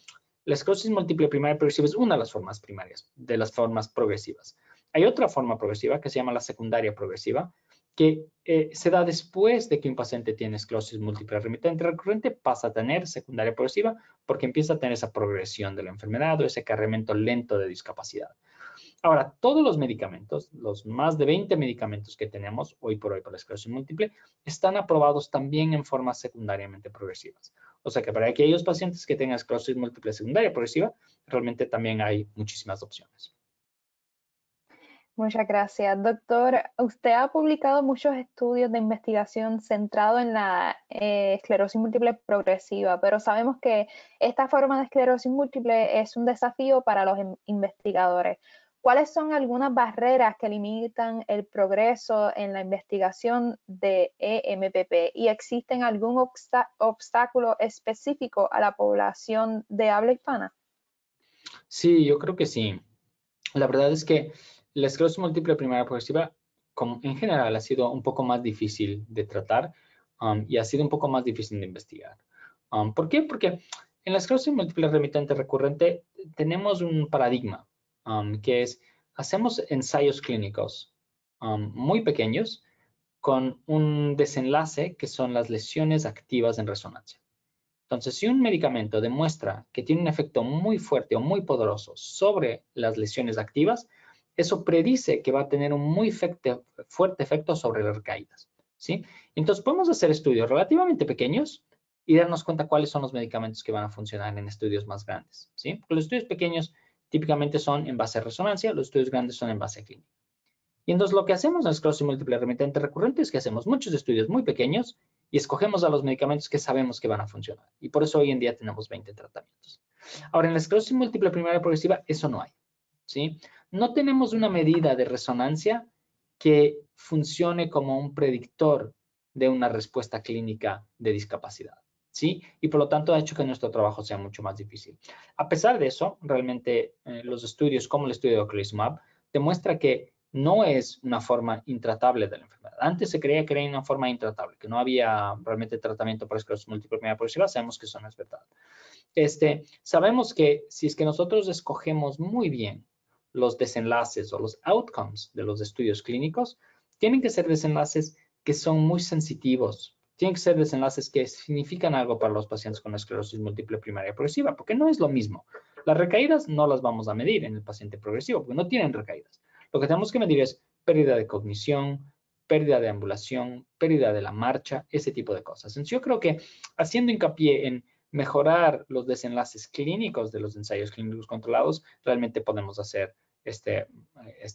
la esclerosis múltiple primaria progresiva es una de las formas primarias, de las formas progresivas. Hay otra forma progresiva que se llama la secundaria progresiva, que se da después de que un paciente tiene esclerosis múltiple remitente recurrente, pasa a tener secundaria progresiva porque empieza a tener esa progresión de la enfermedad o ese acarreamiento lento de discapacidad. Ahora, todos los medicamentos, los más de 20 medicamentos que tenemos hoy por hoy para la esclerosis múltiple, están aprobados también en formas secundariamente progresivas. O sea que para aquellos pacientes que tengan esclerosis múltiple secundaria progresiva, realmente también hay muchísimas opciones. Muchas gracias, doctor. Usted ha publicado muchos estudios de investigación centrados en la esclerosis múltiple progresiva, pero sabemos que esta forma de esclerosis múltiple es un desafío para los investigadores. ¿Cuáles son algunas barreras que limitan el progreso en la investigación de EMPP? ¿Y existen algún obstáculo específico a la población de habla hispana? Sí, yo creo que sí. La verdad es que la esclerosis múltiple primaria progresiva, en general, ha sido un poco más difícil de tratar y ha sido un poco más difícil de investigar. ¿Por qué? Porque en la esclerosis múltiple remitente recurrente tenemos un paradigma que es, hacemos ensayos clínicos muy pequeños con un desenlace que son las lesiones activas en resonancia. Entonces, si un medicamento demuestra que tiene un efecto muy fuerte o muy poderoso sobre las lesiones activas, eso predice que va a tener un muy fuerte efecto sobre las recaídas, ¿sí? Entonces, podemos hacer estudios relativamente pequeños y darnos cuenta cuáles son los medicamentos que van a funcionar en estudios más grandes, ¿sí? Porque los estudios pequeños típicamente son en base a resonancia, los estudios grandes son en base clínica. Y entonces lo que hacemos en esclerosis múltiple remitente recurrente es que hacemos muchos estudios muy pequeños y escogemos a los medicamentos que sabemos que van a funcionar. Y por eso hoy en día tenemos 20 tratamientos. Ahora, en la esclerosis múltiple primaria progresiva, eso no hay, ¿sí? No tenemos una medida de resonancia que funcione como un predictor de una respuesta clínica de discapacidad. ¿sí? Y por lo tanto ha hecho que nuestro trabajo sea mucho más difícil. A pesar de eso, realmente los estudios, como el estudio de ocrelizumab, demuestra que no es una forma intratable de la enfermedad. Antes se creía que era una forma intratable, que no había realmente tratamiento para esclerosis múltiple primera progresiva. Sabemos que eso no es verdad. Sabemos que si es que nosotros escogemos muy bien los desenlaces o los outcomes de los estudios clínicos, tienen que ser desenlaces que son muy sensitivos. Tienen que ser desenlaces que significan algo para los pacientes con esclerosis múltiple primaria progresiva, porque no es lo mismo. Las recaídas no las vamos a medir en el paciente progresivo, porque no tienen recaídas. Lo que tenemos que medir es pérdida de cognición, pérdida de ambulación, pérdida de la marcha, ese tipo de cosas. Entonces, yo creo que haciendo hincapié en mejorar los desenlaces clínicos de los ensayos clínicos controlados, realmente podemos hacer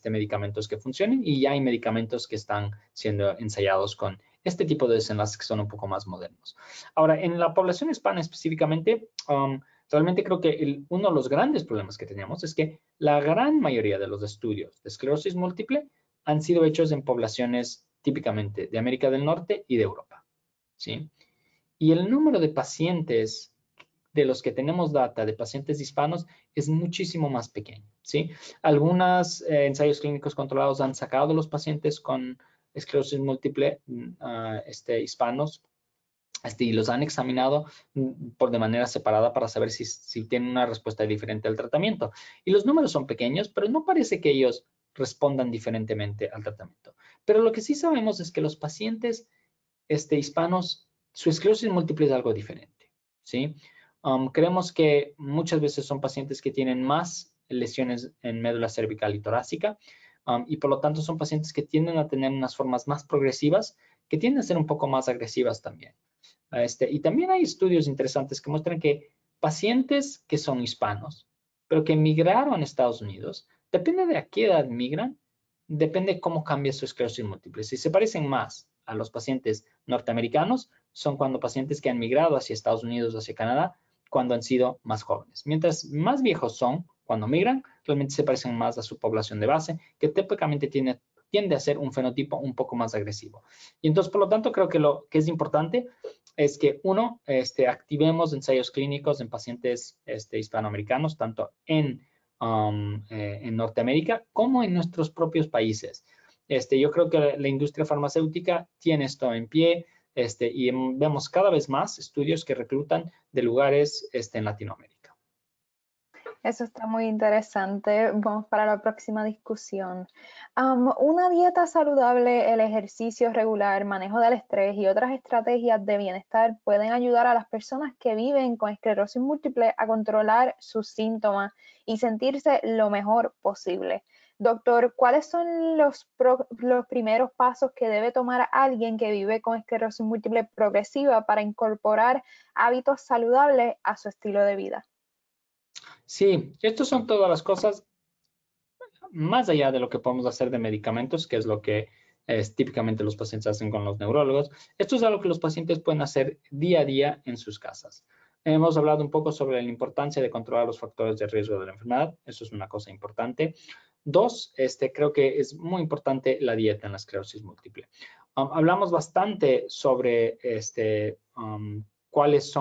medicamentos que funcionen, y ya hay medicamentos que están siendo ensayados con este tipo de desenlaces que son un poco más modernos. Ahora, en la población hispana específicamente, realmente creo que uno de los grandes problemas que teníamos es que la gran mayoría de los estudios de esclerosis múltiple han sido hechos en poblaciones típicamente de América del Norte y de Europa, ¿sí? Y el número de pacientes de los que tenemos data de pacientes hispanos es muchísimo más pequeño, ¿sí? Algunos ensayos clínicos controlados han sacado los pacientes con esclerosis múltiple hispanos, y los han examinado de manera separada para saber si tienen una respuesta diferente al tratamiento. Y los números son pequeños, pero no parece que ellos respondan diferentemente al tratamiento. Pero lo que sí sabemos es que los pacientes hispanos, su esclerosis múltiple es algo diferente, ¿sí? Creemos que muchas veces son pacientes que tienen más lesiones en médula cervical y torácica, y por lo tanto son pacientes que tienden a tener unas formas más progresivas, que tienden a ser un poco más agresivas también. Y también hay estudios interesantes que muestran que pacientes que son hispanos, pero que migraron a Estados Unidos, depende de a qué edad migran, depende cómo cambia su esclerosis múltiple. Si se parecen más a los pacientes norteamericanos, son cuando pacientes que han migrado hacia Estados Unidos o hacia Canadá, cuando han sido más jóvenes. Mientras más viejos son, cuando migran, realmente se parecen más a su población de base, que típicamente tiende a ser un fenotipo un poco más agresivo. Y entonces, por lo tanto, creo que lo que es importante es que, uno, activemos ensayos clínicos en pacientes hispanoamericanos, tanto en Norteamérica como en nuestros propios países. Yo creo que la industria farmacéutica tiene esto en pie, y vemos cada vez más estudios que reclutan de lugares en Latinoamérica. Eso está muy interesante. Vamos para la próxima discusión. Una dieta saludable, el ejercicio regular, manejo del estrés y otras estrategias de bienestar pueden ayudar a las personas que viven con esclerosis múltiple a controlar sus síntomas y sentirse lo mejor posible. Doctor, ¿cuáles son los primeros pasos que debe tomar alguien que vive con esclerosis múltiple progresiva para incorporar hábitos saludables a su estilo de vida? Sí, estas son todas las cosas más allá de lo que podemos hacer de medicamentos, que es lo que típicamente los pacientes hacen con los neurólogos. Esto es algo que los pacientes pueden hacer día a día en sus casas. Hemos hablado un poco sobre la importancia de controlar los factores de riesgo de la enfermedad. Eso es una cosa importante. Dos, creo que es muy importante la dieta en la esclerosis múltiple. Hablamos bastante sobre cuál es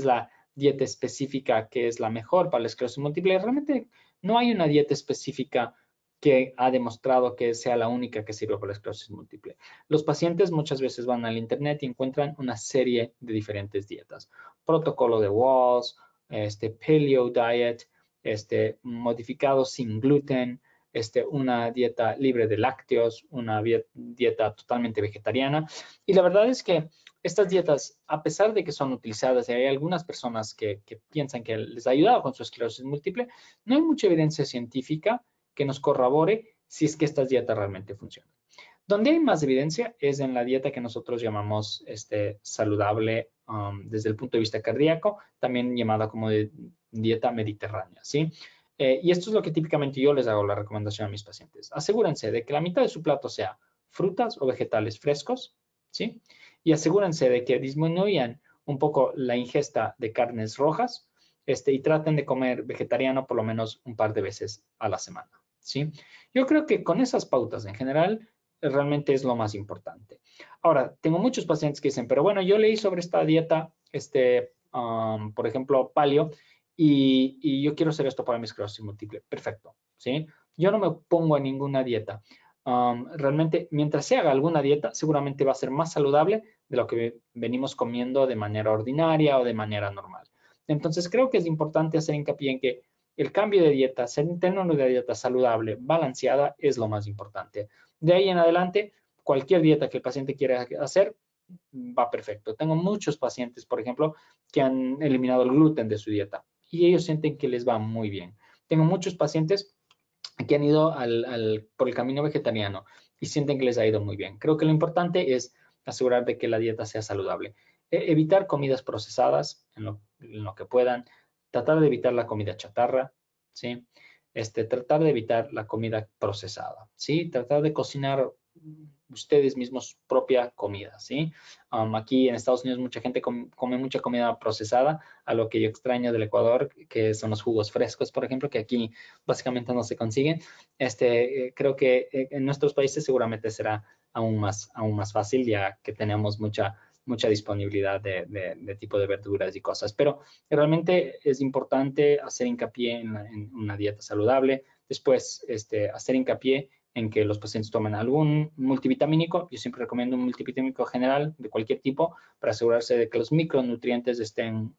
la dieta específica que es la mejor para la esclerosis múltiple. Realmente no hay una dieta específica que ha demostrado que sea la única que sirve para la esclerosis múltiple. Los pacientes muchas veces van al internet y encuentran una serie de diferentes dietas. Protocolo de Walls, Paleo Diet, modificado sin gluten, una dieta libre de lácteos, una dieta totalmente vegetariana. Y la verdad es que estas dietas, a pesar de que son utilizadas, y hay algunas personas que piensan que les ha ayudado con su esclerosis múltiple, no hay mucha evidencia científica que nos corrobore si es que estas dietas realmente funcionan. Donde hay más evidencia es en la dieta que nosotros llamamos saludable desde el punto de vista cardíaco, también llamada como de dieta mediterránea, ¿sí? Y esto es lo que típicamente yo les hago la recomendación a mis pacientes. Asegúrense de que la mitad de su plato sea frutas o vegetales frescos, ¿sí? Y asegúrense de que disminuyan un poco la ingesta de carnes rojas, y traten de comer vegetariano por lo menos un par de veces a la semana, ¿sí? Yo creo que con esas pautas en general realmente es lo más importante. Ahora, tengo muchos pacientes que dicen, pero bueno, yo leí sobre esta dieta por ejemplo, paleo, y yo quiero hacer esto para mi esclerosis múltiple. Perfecto, ¿sí? Yo no me pongo a ninguna dieta. Realmente, mientras se haga alguna dieta, seguramente va a ser más saludable de lo que venimos comiendo de manera ordinaria o de manera normal. Entonces, creo que es importante hacer hincapié en que el cambio de dieta, tener una dieta saludable, balanceada, es lo más importante. De ahí en adelante, cualquier dieta que el paciente quiera hacer, va perfecto. Tengo muchos pacientes, por ejemplo, que han eliminado el gluten de su dieta y ellos sienten que les va muy bien. Tengo muchos pacientes que han ido por el camino vegetariano y sienten que les ha ido muy bien. Creo que lo importante es asegurar de que la dieta sea saludable. Evitar comidas procesadas en lo que puedan. Tratar de evitar la comida chatarra, ¿sí? Tratar de evitar la comida procesada, ¿sí? Tratar de cocinar ustedes mismos su propia comida, ¿sí? Aquí en Estados Unidos mucha gente come mucha comida procesada, a lo que yo extraño del Ecuador, que son los jugos frescos, por ejemplo, que aquí básicamente no se consiguen. Creo que en nuestros países seguramente será aún más fácil, ya que tenemos mucha disponibilidad de tipo de verduras y cosas. Pero realmente es importante hacer hincapié en una dieta saludable. Después, hacer hincapié en que los pacientes tomen algún multivitamínico. Yo siempre recomiendo un multivitamínico general de cualquier tipo para asegurarse de que los micronutrientes estén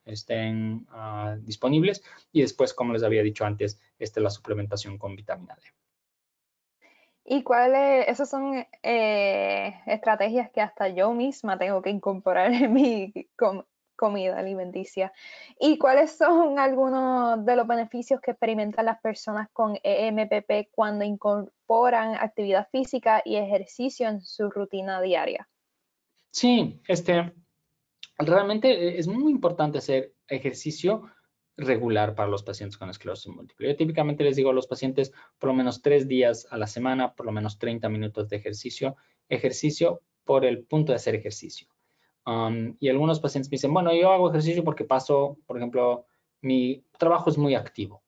disponibles. Y después, como les había dicho antes, la suplementación con vitamina D. ¿Y esas son estrategias que hasta yo misma tengo que incorporar en mi comida alimenticia? ¿Y cuáles son algunos de los beneficios que experimentan las personas con EMPP cuando incorporan actividad física y ejercicio en su rutina diaria? Sí, realmente es muy importante hacer ejercicio regular para los pacientes con esclerosis múltiple. Yo típicamente les digo a los pacientes por lo menos 3 días a la semana, por lo menos 30 minutos de ejercicio por el punto de hacer ejercicio. Y algunos pacientes me dicen, bueno, yo hago ejercicio porque paso, por ejemplo, mi trabajo es muy activo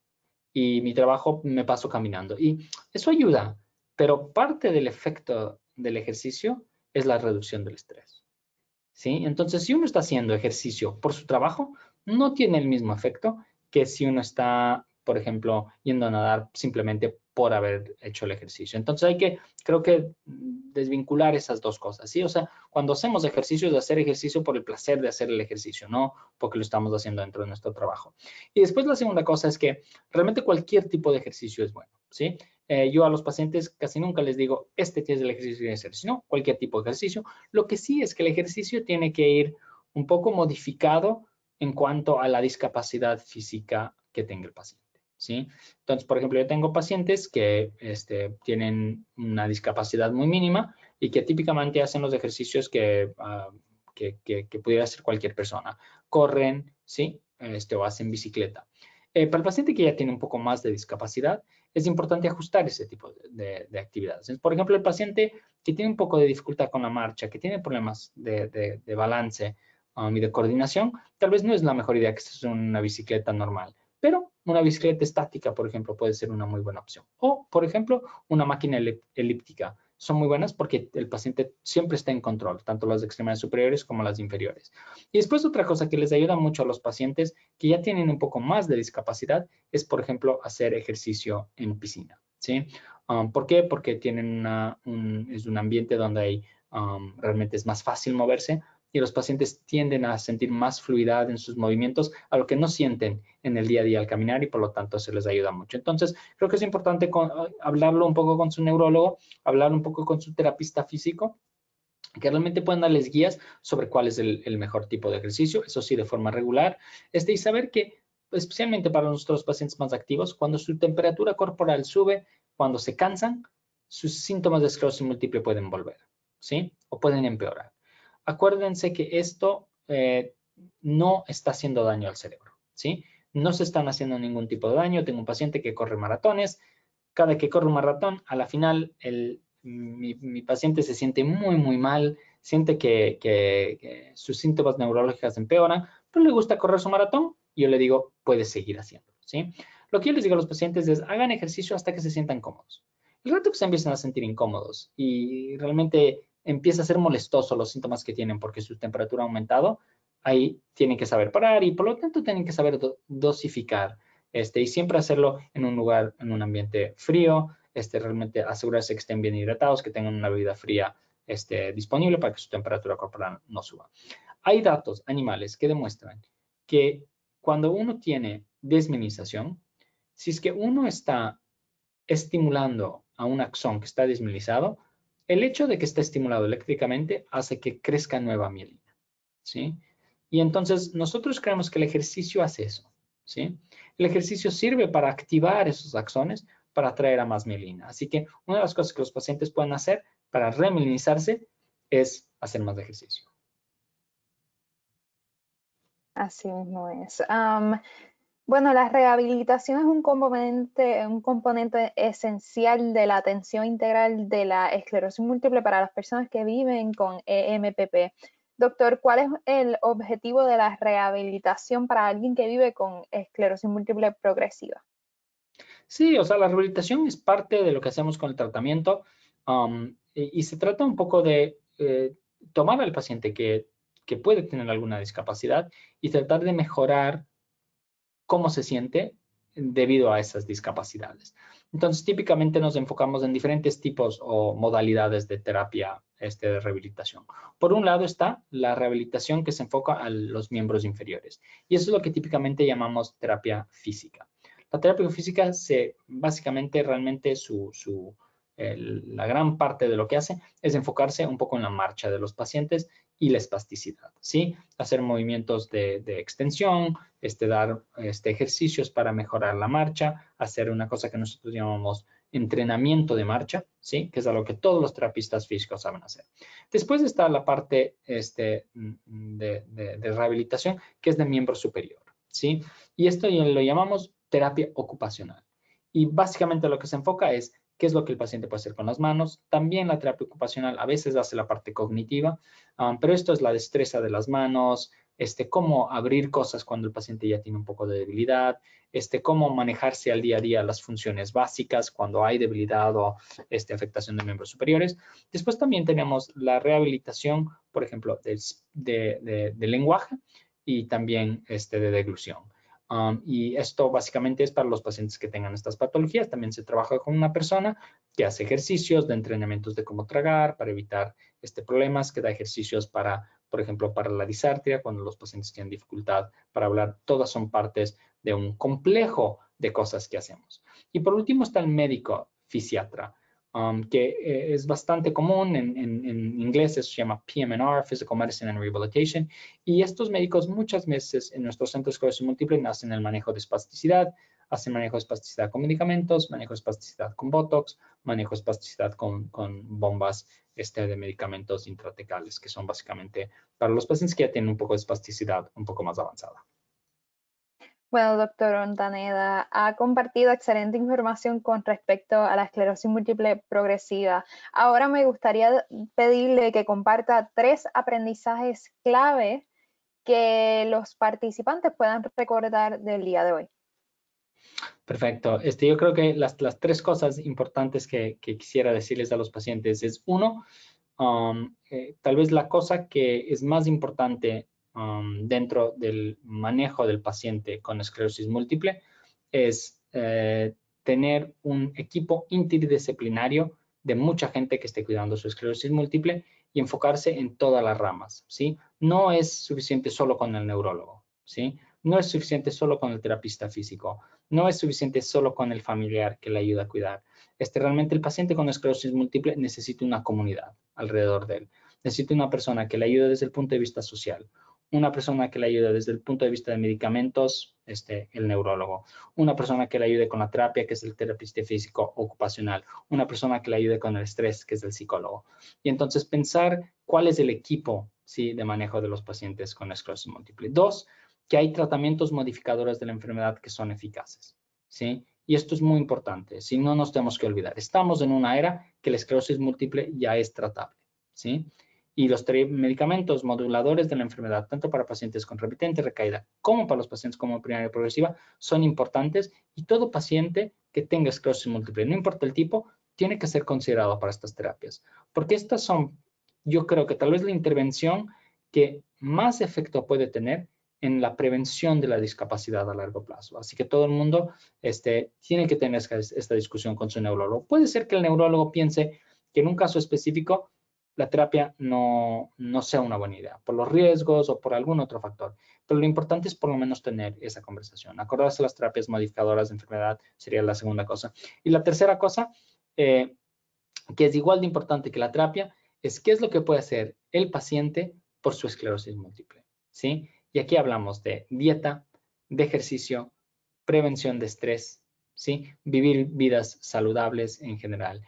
y mi trabajo me paso caminando. Y eso ayuda, pero parte del efecto del ejercicio es la reducción del estrés. ¿Sí? Entonces, si uno está haciendo ejercicio por su trabajo, no tiene el mismo efecto que si uno está, por ejemplo, yendo a nadar simplemente por haber hecho el ejercicio. Entonces, creo que desvincular esas dos cosas, ¿sí? O sea, cuando hacemos ejercicio es hacer ejercicio por el placer de hacer el ejercicio, no porque lo estamos haciendo dentro de nuestro trabajo. Y después la segunda cosa es que realmente cualquier tipo de ejercicio es bueno, ¿sí? Yo a los pacientes casi nunca les digo, este es el ejercicio que tienes que hacer, sino cualquier tipo de ejercicio. Lo que sí es que el ejercicio tiene que ir un poco modificado en cuanto a la discapacidad física que tenga el paciente, ¿sí? Entonces, por ejemplo, yo tengo pacientes que tienen una discapacidad muy mínima y que típicamente hacen los ejercicios que pudiera hacer cualquier persona. Corren, ¿sí? O hacen bicicleta. Para el paciente que ya tiene un poco más de discapacidad, es importante ajustar ese tipo de actividades. Por ejemplo, el paciente que tiene un poco de dificultad con la marcha, que tiene problemas de balance y de coordinación, tal vez no es la mejor idea que esté en una bicicleta normal, pero una bicicleta estática, por ejemplo, puede ser una muy buena opción. O, por ejemplo, una máquina elíptica. Son muy buenas porque el paciente siempre está en control, tanto las extremidades superiores como las inferiores. Y después otra cosa que les ayuda mucho a los pacientes que ya tienen un poco más de discapacidad es, por ejemplo, hacer ejercicio en piscina, ¿sí? ¿Por qué? Porque tienen es un ambiente donde hay, realmente es más fácil moverse y los pacientes tienden a sentir más fluidez en sus movimientos, a lo que no sienten en el día a día al caminar y por lo tanto se les ayuda mucho. Entonces, creo que es importante hablarlo un poco con su neurólogo, hablar un poco con su terapista físico, que realmente puedan darles guías sobre cuál es el mejor tipo de ejercicio, eso sí, de forma regular, y saber que, especialmente para nuestros pacientes más activos, cuando su temperatura corporal sube, cuando se cansan, sus síntomas de esclerosis múltiple pueden volver, ¿sí? O pueden empeorar. Acuérdense que esto no está haciendo daño al cerebro, ¿sí? No se están haciendo ningún tipo de daño. Tengo un paciente que corre maratones. Cada que corre un maratón, a la final, mi paciente se siente muy mal, siente que sus síntomas neurológicos empeoran, pero le gusta correr su maratón y yo le digo, puedes seguir haciéndolo, ¿sí? Lo que yo les digo a los pacientes es, hagan ejercicio hasta que se sientan cómodos. El rato que se empiezan a sentir incómodos y realmente empieza a ser molestoso los síntomas que tienen porque su temperatura ha aumentado, ahí tienen que saber parar y por lo tanto tienen que saber dosificar y siempre hacerlo en un lugar, en un ambiente frío, realmente asegurarse que estén bien hidratados, que tengan una bebida fría disponible para que su temperatura corporal no suba. Hay datos animales que demuestran que cuando uno tiene desmielinización, si es que uno está estimulando a un axón que está desmielizado, el hecho de que esté estimulado eléctricamente hace que crezca nueva mielina, ¿sí? Y entonces nosotros creemos que el ejercicio hace eso, ¿sí? El ejercicio sirve para activar esos axones para atraer a más mielina. Así que una de las cosas que los pacientes pueden hacer para remielinizarse es hacer más ejercicio. Así mismo es. Bueno, la rehabilitación es un componente esencial de la atención integral de la esclerosis múltiple para las personas que viven con EMPP. Doctor, ¿cuál es el objetivo de la rehabilitación para alguien que vive con esclerosis múltiple progresiva? Sí, o sea, la rehabilitación es parte de lo que hacemos con el tratamiento y se trata un poco de tomar al paciente que puede tener alguna discapacidad y tratar de mejorar cómo se siente debido a esas discapacidades. Entonces, típicamente nos enfocamos en diferentes tipos o modalidades de terapia de rehabilitación. Por un lado está la rehabilitación que se enfoca a los miembros inferiores y eso es lo que típicamente llamamos terapia física. La terapia física básicamente realmente la gran parte de lo que hace es enfocarse un poco en la marcha de los pacientes y la espasticidad, ¿sí? Hacer movimientos de extensión, dar ejercicios para mejorar la marcha, hacer una cosa que nosotros llamamos entrenamiento de marcha, ¿sí? Que es algo que todos los terapistas físicos saben hacer. Después está la parte de rehabilitación, que es de miembro superior, ¿sí? Y esto lo llamamos terapia ocupacional. Y básicamente lo que se enfoca es qué es lo que el paciente puede hacer con las manos. También la terapia ocupacional a veces hace la parte cognitiva, pero esto es la destreza de las manos, cómo abrir cosas cuando el paciente ya tiene un poco de debilidad, cómo manejarse al día a día las funciones básicas cuando hay debilidad o afectación de miembros superiores. Después también tenemos la rehabilitación, por ejemplo, de lenguaje y también de deglución. Y esto básicamente es para los pacientes que tengan estas patologías. También se trabaja con una persona que hace ejercicios de entrenamientos de cómo tragar para evitar problemas, que da ejercicios para, por ejemplo, para la disartria, cuando los pacientes tienen dificultad para hablar. Todas son partes de un complejo de cosas que hacemos. Y por último está el médico fisiatra, que es bastante común. En inglés eso se llama PM&R, Physical Medicine and Rehabilitation, y estos médicos muchas veces en nuestros centros de esclerosis múltiple hacen el manejo de espasticidad, hacen manejo de espasticidad con medicamentos, manejo de espasticidad con Botox, manejo de espasticidad con bombas de medicamentos intratecales, que son básicamente para los pacientes que ya tienen un poco de espasticidad un poco más avanzada. Bueno, doctor Ontaneda, ha compartido excelente información con respecto a la esclerosis múltiple progresiva. Ahora me gustaría pedirle que comparta 3 aprendizajes clave que los participantes puedan recordar del día de hoy. Perfecto. Yo creo que las 3 cosas importantes que quisiera decirles a los pacientes es, uno, tal vez la cosa que es más importante dentro del manejo del paciente con esclerosis múltiple es tener un equipo interdisciplinario de mucha gente que esté cuidando su esclerosis múltiple y enfocarse en todas las ramas, ¿sí? No es suficiente solo con el neurólogo, ¿sí? No es suficiente solo con el terapista físico, no es suficiente solo con el familiar que le ayuda a cuidar. Realmente el paciente con esclerosis múltiple necesita una comunidad alrededor de él. Necesita una persona que le ayude desde el punto de vista social, una persona que le ayude desde el punto de vista de medicamentos, el neurólogo, una persona que le ayude con la terapia, que es el terapista físico ocupacional, una persona que le ayude con el estrés, que es el psicólogo. Y entonces pensar cuál es el equipo, ¿sí?, de manejo de los pacientes con esclerosis múltiple. 2, que hay tratamientos modificadores de la enfermedad que son eficaces, ¿sí? Y esto es muy importante, si no nos tenemos que olvidar. Estamos en una era que la esclerosis múltiple ya es tratable, ¿sí? Y los medicamentos moduladores de la enfermedad, tanto para pacientes con remitente, recaída, como para los pacientes con primaria progresiva, son importantes y todo paciente que tenga esclerosis múltiple, no importa el tipo, tiene que ser considerado para estas terapias. Porque estas son, yo creo que tal vez la intervención que más efecto puede tener en la prevención de la discapacidad a largo plazo. Así que todo el mundo tiene que tener esta discusión con su neurólogo. Puede ser que el neurólogo piense que en un caso específico la terapia no sea una buena idea, por los riesgos o por algún otro factor. Pero lo importante es por lo menos tener esa conversación. Acordarse de las terapias modificadoras de enfermedad sería la segunda cosa. Y la tercera cosa, que es igual de importante que la terapia, es qué es lo que puede hacer el paciente por su esclerosis múltiple, ¿sí? Y aquí hablamos de dieta, de ejercicio, prevención de estrés, ¿sí? Vivir vidas saludables en general.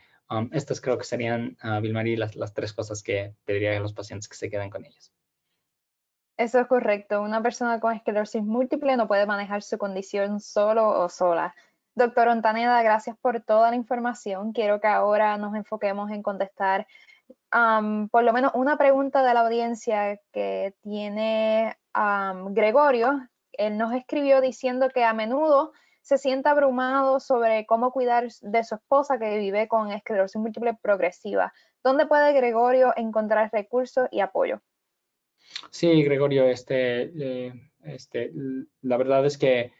Estas creo que serían, Vilmarí, las tres cosas que pediría a los pacientes que se queden con ellas. Eso es correcto. Una persona con esclerosis múltiple no puede manejar su condición solo o sola. Doctor Ontaneda, gracias por toda la información. Quiero que ahora nos enfoquemos en contestar por lo menos una pregunta de la audiencia que tiene Gregorio. Él nos escribió diciendo que a menudo se siente abrumado sobre cómo cuidar de su esposa que vive con esclerosis múltiple progresiva. ¿Dónde puede Gregorio encontrar recursos y apoyo? Sí, Gregorio, la verdad es que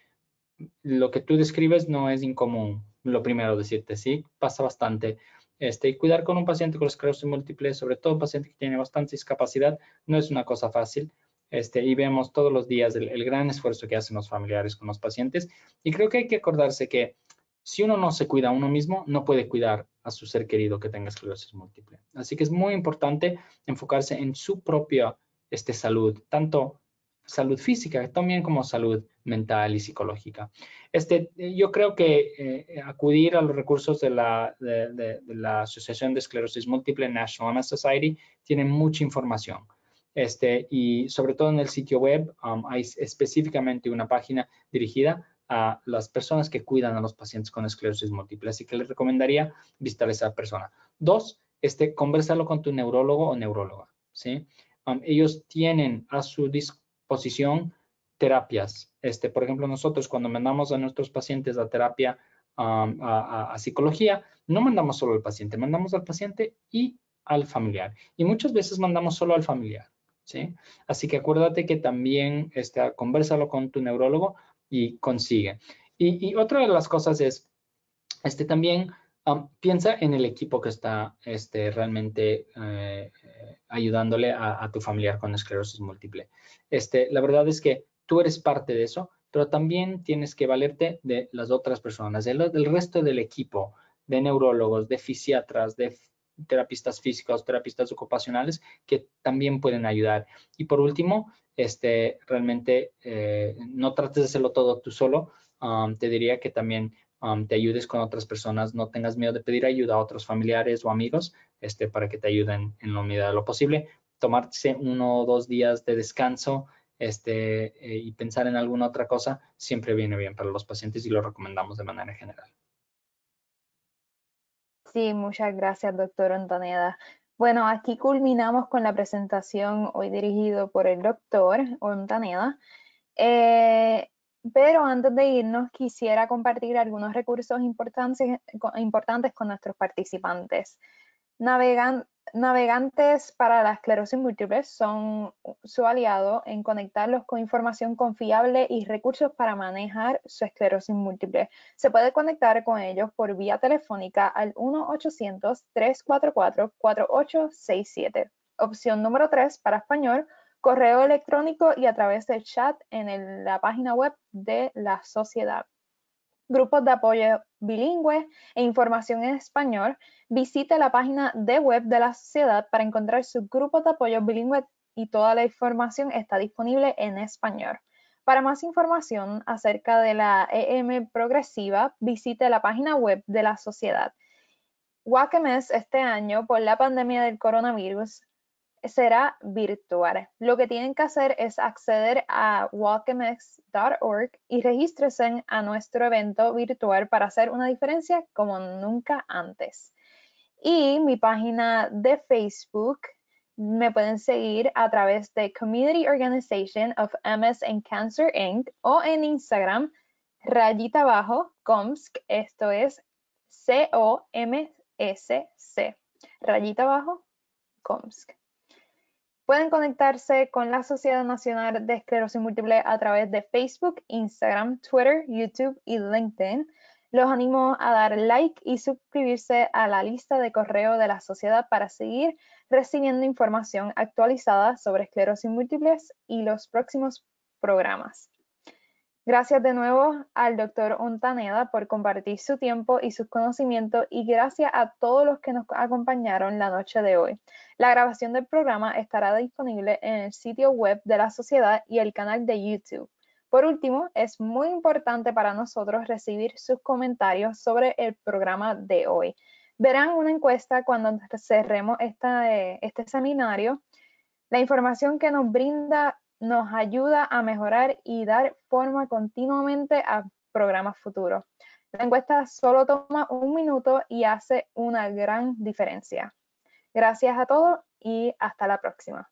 lo que tú describes no es incomún, lo primero decirte, sí, pasa bastante. Y cuidar con un paciente con esclerosis múltiple, sobre todo un paciente que tiene bastante discapacidad, no es una cosa fácil. Y vemos todos los días el gran esfuerzo que hacen los familiares con los pacientes. Y creo que hay que acordarse que si uno no se cuida a uno mismo, no puede cuidar a su ser querido que tenga esclerosis múltiple. Así que es muy importante enfocarse en su propia salud, tanto salud física también como salud mental y psicológica. Yo creo que acudir a los recursos de la Asociación de Esclerosis Múltiple, National MS Society, tiene mucha información. Y sobre todo en el sitio web hay específicamente una página dirigida a las personas que cuidan a los pacientes con esclerosis múltiple. Así que les recomendaría visitar a esa persona. Dos, conversarlo con tu neurólogo o neuróloga, ¿sí? Ellos tienen a su disposición terapias. Por ejemplo, nosotros cuando mandamos a nuestros pacientes a terapia a psicología, no mandamos solo al paciente, mandamos al paciente y al familiar. Y muchas veces mandamos solo al familiar, ¿sí? Así que acuérdate que también convérsalo con tu neurólogo y consigue. Y otra de las cosas es, también piensa en el equipo que está realmente ayudándole a tu familiar con esclerosis múltiple. La verdad es que tú eres parte de eso, pero también tienes que valerte de las otras personas, del resto del equipo, de neurólogos, de fisiatras, de terapistas físicos, terapistas ocupacionales, que también pueden ayudar. Y por último, realmente no trates de hacerlo todo tú solo. Te diría que también te ayudes con otras personas, no tengas miedo de pedir ayuda a otros familiares o amigos para que te ayuden en la medida de lo posible. Tomarse 1 o 2 días de descanso y pensar en alguna otra cosa siempre viene bien para los pacientes y lo recomendamos de manera general. Sí, muchas gracias, doctor Ontaneda. Bueno, aquí culminamos con la presentación hoy dirigido por el doctor Ontaneda. Pero antes de irnos, quisiera compartir algunos recursos importantes con nuestros participantes. Navegantes para la esclerosis múltiple son su aliado en conectarlos con información confiable y recursos para manejar su esclerosis múltiple. Se puede conectar con ellos por vía telefónica al 1-800-344-4867. Opción número 3 para español, correo electrónico y a través del chat en la página web de la sociedad. Grupos de apoyo bilingüe e información en español. Visite la página de web de la sociedad para encontrar sus grupos de apoyo bilingüe y toda la información está disponible en español. Para más información acerca de la EM progresiva, visite la página web de la sociedad. WAC-MS este año, por la pandemia del coronavirus, será virtual. Lo que tienen que hacer es acceder a walkms.org y regístrense a nuestro evento virtual para hacer una diferencia como nunca antes. Y mi página de Facebook me pueden seguir a través de Community Organization of MS and Cancer Inc. o en Instagram _COMSC, esto es COMSC, _COMSC. Pueden conectarse con la Sociedad Nacional de Esclerosis Múltiple a través de Facebook, Instagram, Twitter, YouTube y LinkedIn. Los animo a dar like y suscribirse a la lista de correo de la sociedad para seguir recibiendo información actualizada sobre esclerosis múltiples y los próximos programas. Gracias de nuevo al Dr. Ontaneda por compartir su tiempo y sus conocimientos, y gracias a todos los que nos acompañaron la noche de hoy. La grabación del programa estará disponible en el sitio web de la sociedad y el canal de YouTube. Por último, es muy importante para nosotros recibir sus comentarios sobre el programa de hoy. Verán una encuesta cuando cerremos este seminario. La información que nos brinda nos ayuda a mejorar y dar forma continuamente a programas futuros. La encuesta solo toma 1 minuto y hace una gran diferencia. Gracias a todos y hasta la próxima.